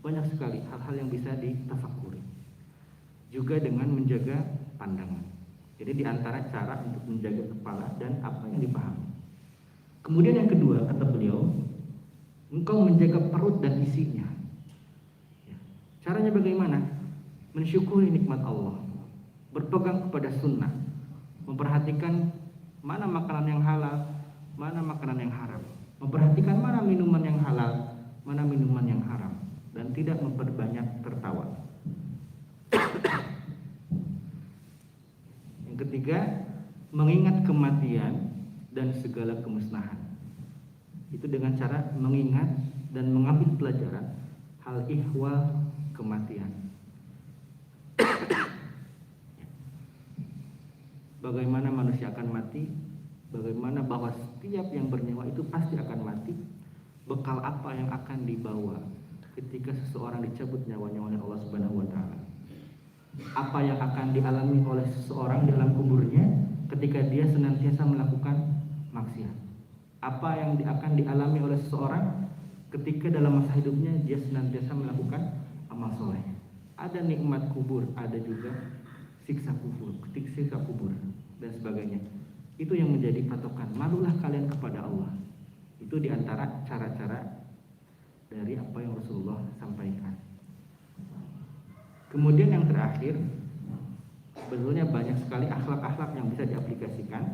Banyak sekali hal-hal yang bisa ditafakuri. Juga dengan menjaga pandangan. Jadi di antara cara untuk menjaga kepala dan apa yang dipahami. Kemudian yang kedua kata beliau, engkau menjaga perut dan isinya. Ya. Caranya bagaimana? Mensyukuri nikmat Allah, berpegang kepada sunnah, memperhatikan mana makanan yang halal, mana makanan yang haram, memperhatikan mana minuman yang halal, mana minuman yang haram, dan tidak memperbanyak tertawa. Yang ketiga, mengingat kematian dan segala kemusnahan. Itu dengan cara mengingat dan mengambil pelajaran hal ihwal kematian. Bagaimana manusia akan mati, bagaimana bahwa setiap yang bernyawa itu pasti akan mati, bekal apa yang akan dibawa ketika seseorang dicabut nyawanya oleh Allah Subhanahu wa taala. Apa yang akan dialami oleh seseorang di dalam kuburnya ketika dia senantiasa melakukan maksiat. Apa yang akan dialami oleh seseorang ketika dalam masa hidupnya dia senantiasa melakukan amal soleh. Ada nikmat kubur, ada juga siksa kubur dan sebagainya. Itu yang menjadi patokan. Malulah kalian kepada Allah. Itu diantara cara-cara dari apa yang Rasulullah sampaikan. Kemudian yang terakhir, sebetulnya banyak sekali akhlak-akhlak yang bisa diaplikasikan,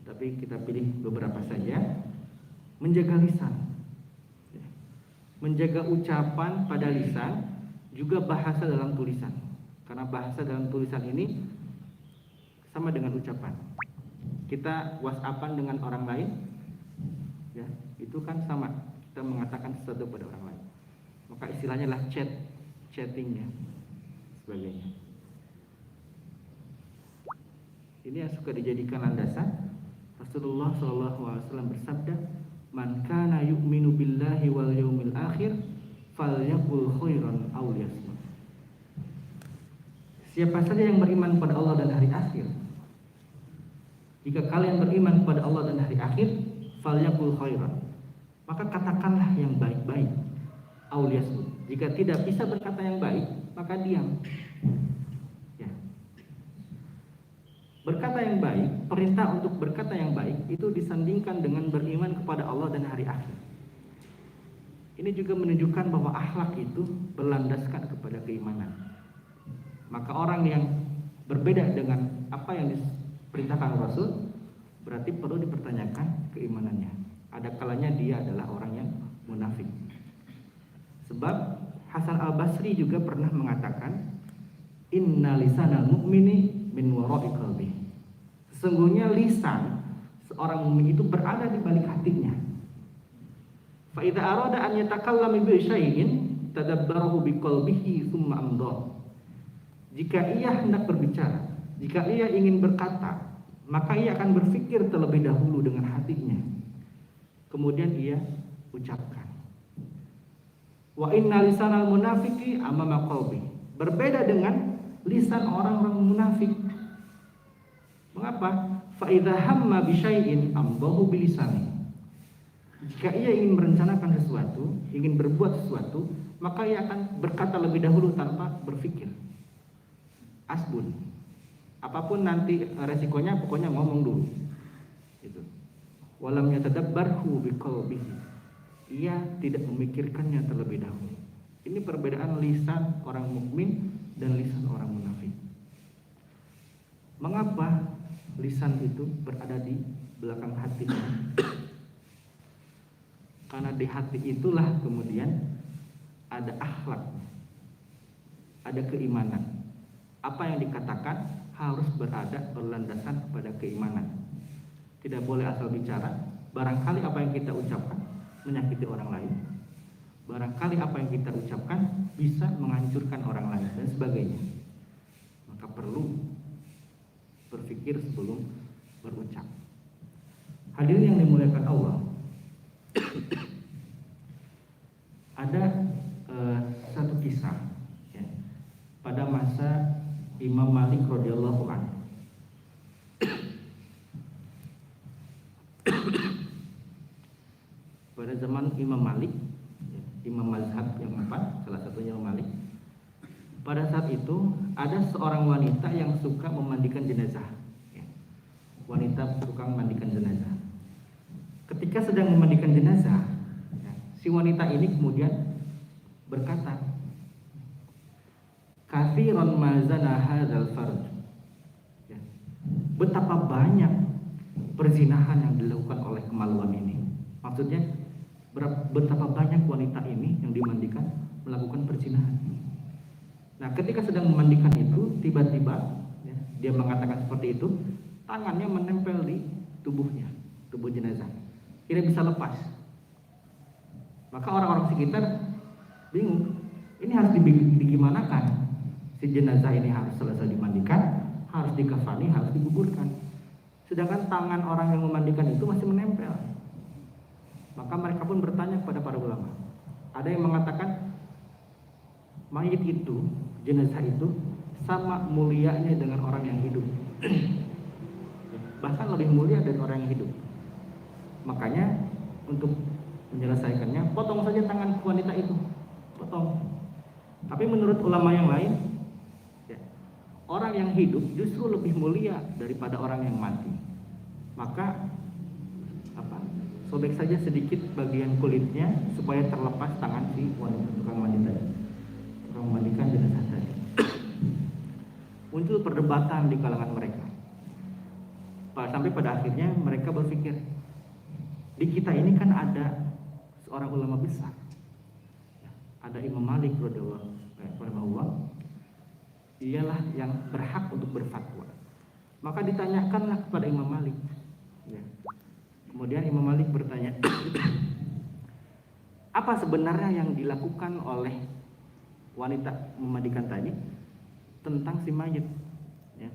tapi kita pilih beberapa saja. Menjaga lisan, menjaga ucapan pada lisan, juga bahasa dalam tulisan. Karena bahasa dalam tulisan ini sama dengan ucapan. Kita WhatsAppan dengan orang lain, ya, itu kan sama. Kita mengatakan sesuatu pada orang lain. Maka istilahnya lah chatting ya, sebagainya. Ini yang suka dijadikan landasan. Rasulullah SAW bersabda, "Man kana yu'minu billahi wal yaumil akhir, falyaqul khairan aw liyasmut." Siapa saja yang beriman kepada Allah dan hari akhir, jika kalian beriman kepada Allah dan hari akhir, falyaqul khairan, maka katakanlah yang baik-baik, aw liyasmut. Jika tidak bisa berkata yang baik, maka diam. Ya. Berkata yang baik, perintah untuk berkata yang baik itu disandingkan dengan beriman kepada Allah dan hari akhir. Ini juga menunjukkan bahwa akhlak itu berlandaskan kepada keimanan. Maka orang yang berbeda dengan apa yang diperintahkan Rasul, berarti perlu dipertanyakan keimanannya. Ada kalanya dia adalah orang yang munafik. Sebab Hasan al-Basri juga pernah mengatakan, "Inna lisanal mu'mini min wara'i qalbi." Sesungguhnya lisan seorang mukmin itu berada di balik hatinya. Fa idza arada an yatakallama bi syai'in tadabbarahu bi qalbihi tsumma amdah. Jika ia hendak berbicara, jika ia ingin berkata, maka ia akan berpikir terlebih dahulu dengan hatinya. Kemudian ia ucapkan. Wa inna lisanal munafiqi amama qalbi. Berbeda dengan lisan orang-orang munafik. Mengapa? Fa idza hamma bi syai'in amdahu bi lisani. Jika ia ingin merencanakan sesuatu, ingin berbuat sesuatu, maka ia akan berkata lebih dahulu tanpa berpikir. Asbun. Apapun nanti resikonya, pokoknya ngomong dulu. Itu. Walam yatadabbarhu biqalbihi. Ia tidak memikirkannya terlebih dahulu. Ini perbedaan lisan orang mukmin dan lisan orang munafik. Mengapa lisan itu berada di belakang hati? Karena di hati itulah kemudian ada akhlak, ada keimanan. Apa yang dikatakan harus berlandasan kepada keimanan. Tidak boleh asal bicara. Barangkali apa yang kita ucapkan menyakiti orang lain. Barangkali apa yang kita ucapkan bisa menghancurkan orang lain dan sebagainya. Maka perlu berpikir sebelum berucap. Hadirin yang dimuliakan Allah, ada satu kisah ya, pada masa Imam Malik radhiyallahu anhu. Pada Imam Malik, ya, imam mazhab yang 4, salah satunya Imam Malik. Pada saat itu ada seorang wanita yang suka memandikan jenazah, ya. Wanita suka memandikan jenazah. Ketika sedang memandikan jenazah, ya, si wanita ini kemudian berkata, "Katsiran ma zana hadzal farj." Ya. Betapa banyak perzinahan yang dilakukan oleh kemaluan ini. Maksudnya betapa banyak wanita ini yang dimandikan melakukan perzinahan. Nah, ketika sedang memandikan itu, tiba-tiba ya, dia mengatakan seperti itu, tangannya menempel di tubuhnya, tubuh jenazah, tidak bisa lepas. Maka orang-orang sekitar bingung, ini harus digimanakan? Si jenazah ini harus selesai dimandikan, harus dikafani, harus dikuburkan. Sedangkan tangan orang yang memandikan itu masih menempel. Maka mereka pun bertanya kepada para ulama. Ada yang mengatakan mayit itu, jenazah itu sama mulianya dengan orang yang hidup. Bahkan lebih mulia dari orang yang hidup. Makanya untuk menyelesaikannya, potong saja tangan wanita itu, potong. Tapi menurut ulama yang lain, ya, orang yang hidup justru lebih mulia daripada orang yang mati. Maka sobek saja sedikit bagian kulitnya supaya terlepas tangan si wanita tukang mandi tadi, tukang memandikan jenazah tadi. Muncul perdebatan di kalangan mereka. Sampai pada akhirnya mereka berpikir, di kita ini kan ada seorang ulama besar, ada Imam Malik radhiyallahu, ialah yang berhak untuk berfatwa. Maka ditanyakanlah kepada Imam Malik. Ya. Kemudian Imam Malik bertanya, apa sebenarnya yang dilakukan oleh wanita memandikan tadi tentang si mayit? Ya.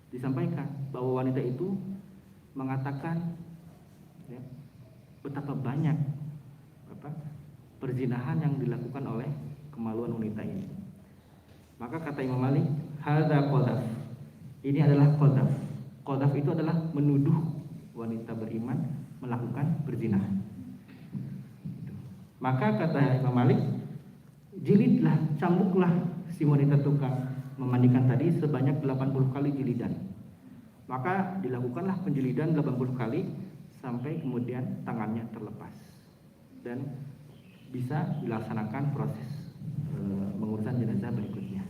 Disampaikan bahwa wanita itu mengatakan, ya, betapa banyak perzinahan yang dilakukan oleh kemaluan wanita ini. Maka kata Imam Malik, hadza qadzaf. Ini adalah qadzaf. Qadzaf itu adalah menuduh wanita beriman melakukan perzinahan. Maka kata Imam Malik, jilidlah, cambuklah si wanita tukang memandikan tadi sebanyak 80 kali jilidan. Maka dilakukanlah penjilidan 80 kali sampai kemudian tangannya terlepas dan bisa dilaksanakan proses pengurusan jenazah berikutnya.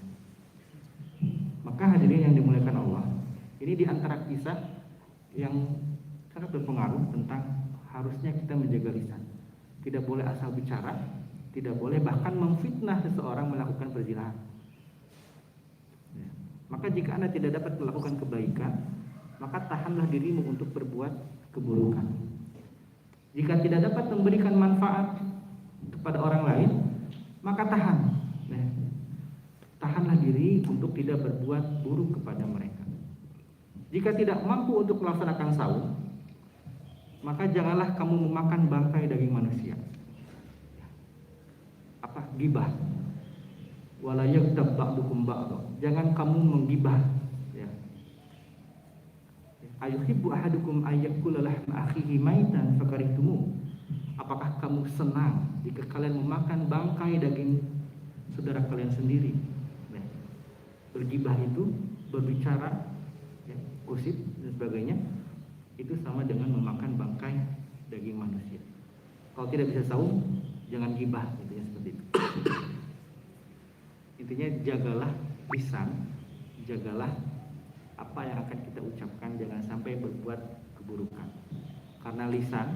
Maka hadirin yang dimuliakan Allah, ini diantara kisah yang sangat berpengaruh tentang harusnya kita menjaga lisan. Tidak boleh asal bicara, tidak boleh bahkan memfitnah seseorang melakukan perzinahan. Ya. Maka jika Anda tidak dapat melakukan kebaikan, maka tahanlah dirimu untuk berbuat keburukan. Jika tidak dapat memberikan manfaat kepada orang lain, maka tahan. Ya. Tahanlah diri untuk tidak berbuat buruk kepada mereka. Jika tidak mampu untuk melaksanakan saum, maka janganlah kamu memakan bangkai daging manusia. Gibah. Wala yaghtab ba'dukum ba'dha. Jangan kamu menggibah, ya. Ayuhibbu ahadukum ayyakula lahma akhihi maitan fakarihtumu. Apakah kamu senang jika kalian memakan bangkai daging saudara kalian sendiri? Ya. Bergibah itu berbicara, ya, gosip dan sebagainya, itu sama dengan memakan bangkai daging manusia. Kalau tidak bisa saum, jangan gibah, gitu ya, seperti itu. Intinya jagalah lisan, jagalah apa yang akan kita ucapkan, jangan sampai berbuat keburukan. Karena lisan,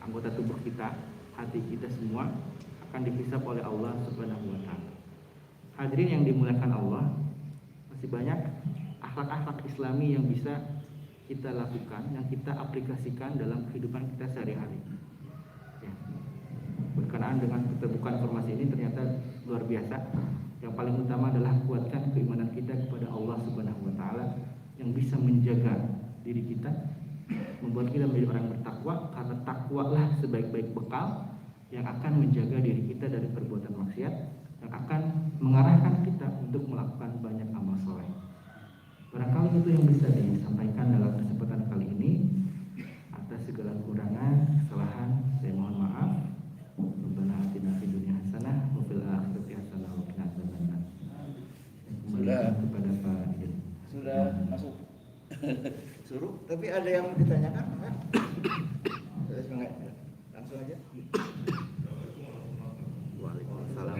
anggota tubuh kita, hati kita semua akan dihisab oleh Allah Subhanahu wa taala. Hadirin yang dimuliakan Allah, masih banyak akhlak-akhlak Islami yang bisa kita lakukan, yang kita aplikasikan dalam kehidupan kita sehari-hari. Ya. Berkenaan dengan keterbukaan informasi ini ternyata luar biasa. Yang paling utama adalah kuatkan keimanan kita kepada Allah Subhanahu wa taala yang bisa menjaga diri kita, membuat kita menjadi orang bertakwa, karena takwalah sebaik-baik bekal yang akan menjaga diri kita dari perbuatan maksiat, yang akan mengarahkan kita untuk melakukan banyak amal soleh. Barangkali itu yang bisa disampaikan dalam kesempatan kali ini. Atas segala kekurangan, kesalahan, saya mohon maaf. kepada Pak Idun. Sudah masuk. Suruh, tapi ada yang mau ditanyakan kan? Langsung aja. Waalaikumsalam.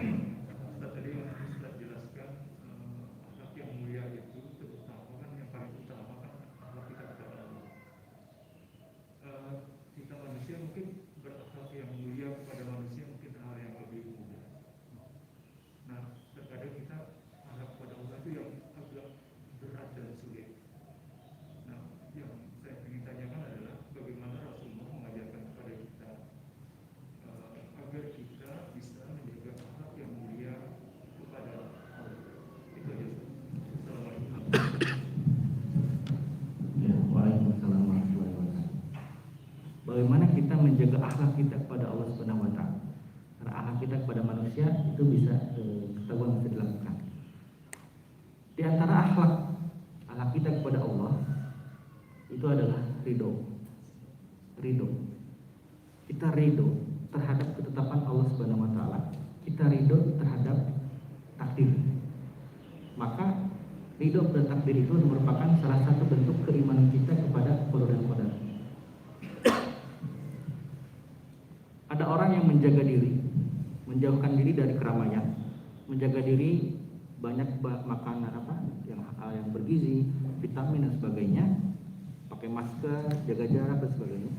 Tadi sudah jelaskan akhlak yang mulia itu terutama kan yang paling utama kan akhlak kita kepada Allah. Kita manusia mungkin berakhlak yang mulia kepada manusia mungkin hal yang lebih mudah. Nah, terkadang kita akhlak kepada Allah itu yang agak berat dan sulit. Nah, yang saya ingin tanyakan adalah bagaimana Rasulullah mengajarkan kepada kita agar kita bisa menjaga akhlak yang mulia kepada Allah. Itu aja. Assalamualaikum. Ya, waalaikumsalam warahmatullahi wabarakatuh. Bagaimana kita menjaga akhlak kita kepada Allah Subhanahu wa taala? Karena akhlak kita kepada manusia itu bisa ketahuan bisa dilakukan. Di antara akhlak kita kepada Allah itu adalah ridho. Kita ridho terhadap ketetapan Allah Subhanahu wa taala. Kita ridho terhadap takdir. Maka ridho pada takdir itu merupakan salah satu bentuk keimanan kita kepada qada dan qadar. Ada orang yang menjaga diri, menjauhkan diri dari keramaian, menjaga diri banyak makanan yang bergizi, vitamin dan sebagainya, pakai masker, jaga jarak dan sebagainya.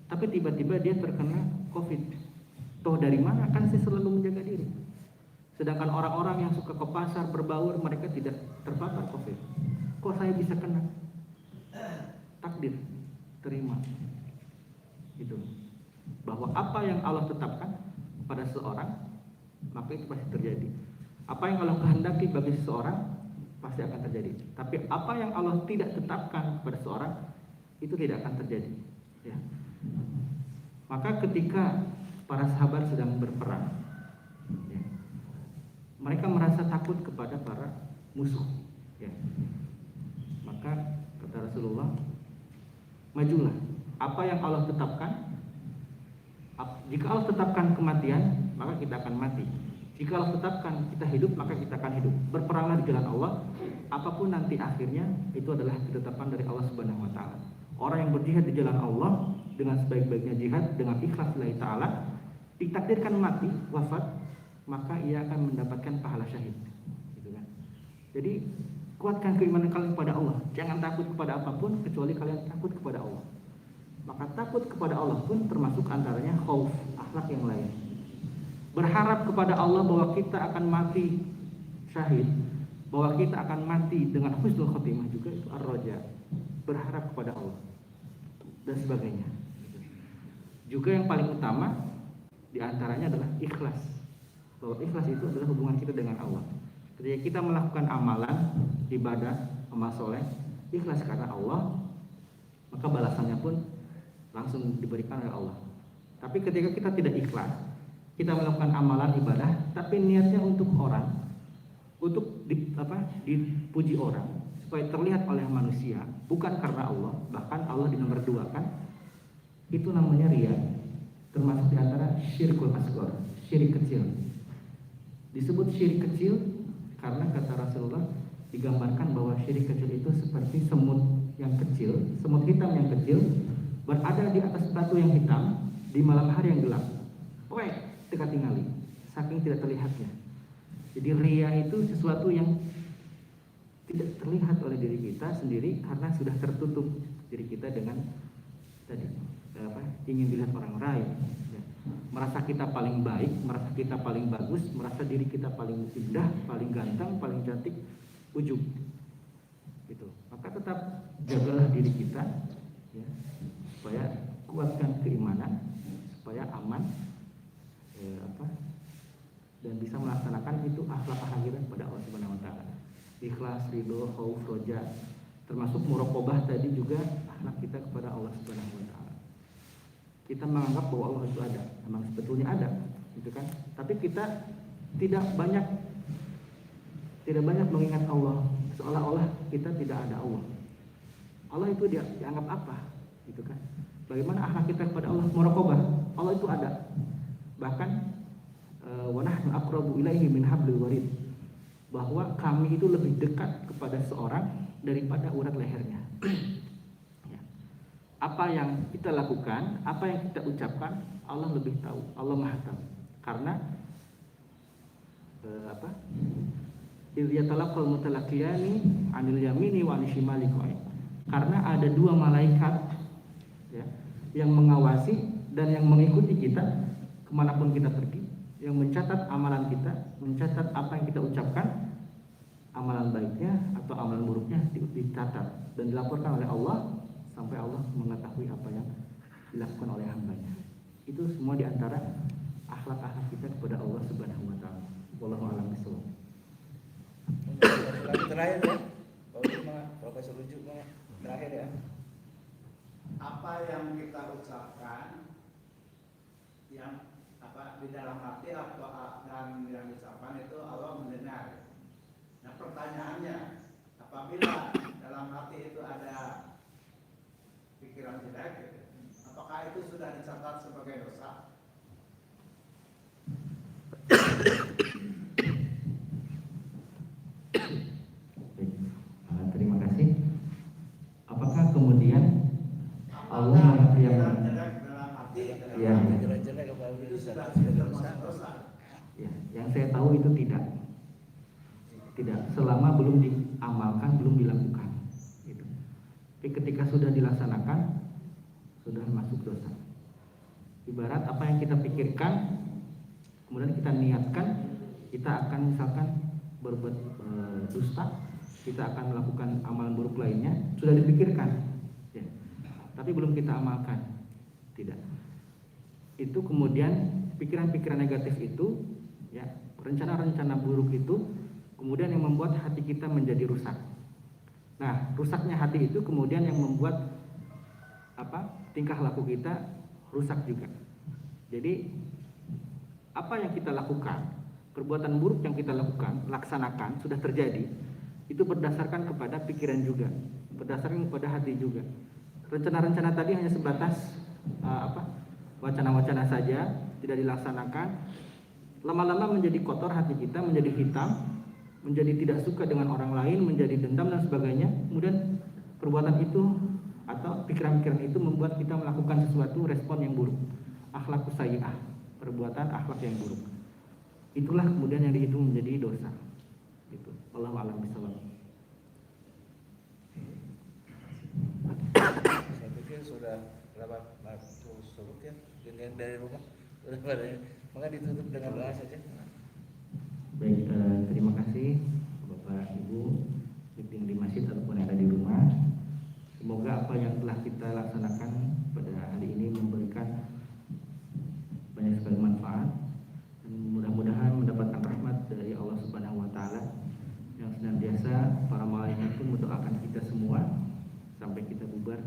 Tapi tiba-tiba dia terkena COVID. Toh dari mana? Kan saya selalu menjaga diri. Sedangkan orang-orang yang suka ke pasar berbaur, mereka tidak terpapar COVID. Kok saya bisa kena? Takdir, terima. Gitu. Bahwa apa yang Allah tetapkan pada seseorang, maka itu pasti terjadi. Apa yang Allah kehendaki bagi seseorang pasti akan terjadi. Tapi apa yang Allah tidak tetapkan kepada seseorang itu tidak akan terjadi. Ya. Maka ketika para sahabat sedang berperang, ya, mereka merasa takut kepada para musuh. Ya. Maka kata Rasulullah, majulah. Apa yang Allah tetapkan, jika Allah tetapkan kematian, maka kita akan mati. Jika Allah tetapkan kita hidup, maka kita akan hidup. Berperanglah di jalan Allah. Apapun nanti akhirnya, itu adalah ketetapan dari Allah Subhanahu wa taala. Orang yang berjihad di jalan Allah dengan sebaik-baiknya jihad, dengan ikhlas lillahi taala, ditakdirkan mati, wafat, maka ia akan mendapatkan pahala syahid. Gitu kan? Jadi kuatkan keimanan kalian kepada Allah. Jangan takut kepada apapun kecuali kalian takut kepada Allah. Maka takut kepada Allah pun termasuk antaranya khauf, akhlak yang lain. Berharap kepada Allah bahwa kita akan mati syahid, bahwa kita akan mati dengan husnul khotimah juga itu ar-raja. Berharap kepada Allah dan sebagainya. Juga yang paling utama diantaranya adalah ikhlas. Bahwa ikhlas itu adalah hubungan kita dengan Allah. Ketika kita melakukan amalan, ibadah, amal soleh, ikhlas karena Allah, maka balasannya pun langsung diberikan oleh Allah. Tapi ketika kita tidak ikhlas, kita melakukan amalan ibadah, tapi niatnya untuk orang, untuk dipuji orang, supaya terlihat oleh manusia, bukan karena Allah, bahkan Allah di nomor 2 kan, itu namanya riya. Termasuk di antara syirkul asghar, syirik kecil. Disebut syirik kecil karena kata Rasulullah digambarkan bahwa syirik kecil itu seperti semut yang kecil, semut hitam yang kecil berada di atas batu yang hitam di malam hari yang gelap. Weh, teka tingali, saking tidak terlihatnya. Jadi riya itu sesuatu yang tidak terlihat oleh diri kita sendiri karena sudah tertutup diri kita dengan tadi ingin dilihat orang lain. Ya. Merasa kita paling baik, merasa kita paling bagus, merasa diri kita paling indah, paling ganteng, paling cantik, ujub. Gitu. Maka tetap jagalah diri kita, ya, supaya kuatkan keimanan, supaya aman, dan bisa melaksanakan itu akhlak kita kepada Allah Subhanahu wa taala. Ikhlas, ridho, khauf, roja, termasuk muraqabah tadi juga akhlak kita kepada Allah Subhanahu wa taala. Kita menganggap bahwa Allah itu ada, memang sebetulnya ada, gitu kan? Tapi kita tidak banyak mengingat Allah, seolah-olah kita tidak ada Allah. Allah itu dianggap apa, gitu kan? Bagaimana akhlak kita kepada Allah? Muraqabah, Allah itu ada. Bahkan wa nahnu aqrabu ilaihi min hablil warid. bahwa kami itu lebih dekat kepada seorang daripada urat lehernya. Ya. Apa yang kita lakukan, apa yang kita ucapkan, Allah lebih tahu, Allah Maha tahu. Karena Ilyatalaqal mutalaqiyani 'anil yamini wa 'anil shimali qa'id. Karena ada dua malaikat ya, yang mengawasi dan yang mengikuti kita kemanapun kita pergi, yang mencatat amalan kita, mencatat apa yang kita ucapkan, amalan baiknya atau amalan buruknya dicatat dan dilaporkan oleh Allah sampai Allah mengetahui apa yang dilakukan oleh hambanya. Itu semua diantara akhlak-akhlak kita kepada Allah Subhanahu wa Ta'ala. Wallahu a'lam bishawab. Terakhir ya, Profesor Uju terakhir ya. Apa yang kita ucapkan, yang di dalam hati atau dan yang diucapkan itu Allah mendengar. Nah pertanyaannya, apabila dalam hati itu ada pikiran jelek, apakah itu sudah dicatat sebagai dosa? Terima kasih. Apakah kemudian Allah yang jelek dalam hati ya, Jelek-jelek kalau itu sudah sebagai termasuk dosa? ya, yang saya tahu itu tidak, selama belum diamalkan, belum dilakukan. Gitu. Tapi ketika sudah dilaksanakan, sudah masuk dosa. Ibarat apa yang kita pikirkan, kemudian kita niatkan, kita akan misalkan berbuat dusta, kita akan melakukan amalan buruk lainnya, sudah dipikirkan, ya. Tapi belum kita amalkan, tidak. Itu kemudian pikiran-pikiran negatif itu, ya, rencana-rencana buruk itu, kemudian yang membuat hati kita menjadi rusak. Nah, rusaknya hati itu kemudian yang membuat tingkah laku kita rusak juga. Jadi apa yang kita lakukan, perbuatan buruk yang kita lakukan, laksanakan, sudah terjadi, itu berdasarkan kepada pikiran juga, berdasarkan kepada hati juga. Rencana-rencana tadi hanya sebatas wacana-wacana saja, tidak dilaksanakan. Lama-lama menjadi kotor hati kita, menjadi hitam, menjadi tidak suka dengan orang lain, menjadi dendam dan sebagainya. Kemudian perbuatan itu atau pikiran-pikiran itu membuat kita melakukan sesuatu respon yang buruk, akhlak sayyi'ah, perbuatan akhlak yang buruk. Itulah kemudian yang dihitung menjadi dosa. Itu. Wallahu a'lam bishawab. Saya pikir sudah berapa waktu surut ya dari rumah sudah pada, maka ditutup dengan doa saja. Baik, terima kasih Bapak Ibu meeting di masjid ataupun yang ada di rumah. Semoga apa yang telah kita laksanakan pada hari ini memberikan banyak sekali manfaat dan mudah-mudahan mendapatkan rahmat dari Allah Subhanahu wa Ta'ala yang senantiasa para malaikat pun mendoakan kita semua sampai kita bubar,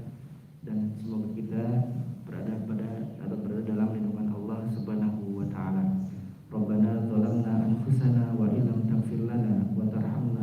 dan semoga kita berada dalam lindungan Allah Subhanahu wa Ta'ala. Rabbana zalamna anfusana wa illam taghfir lana wa tarhamna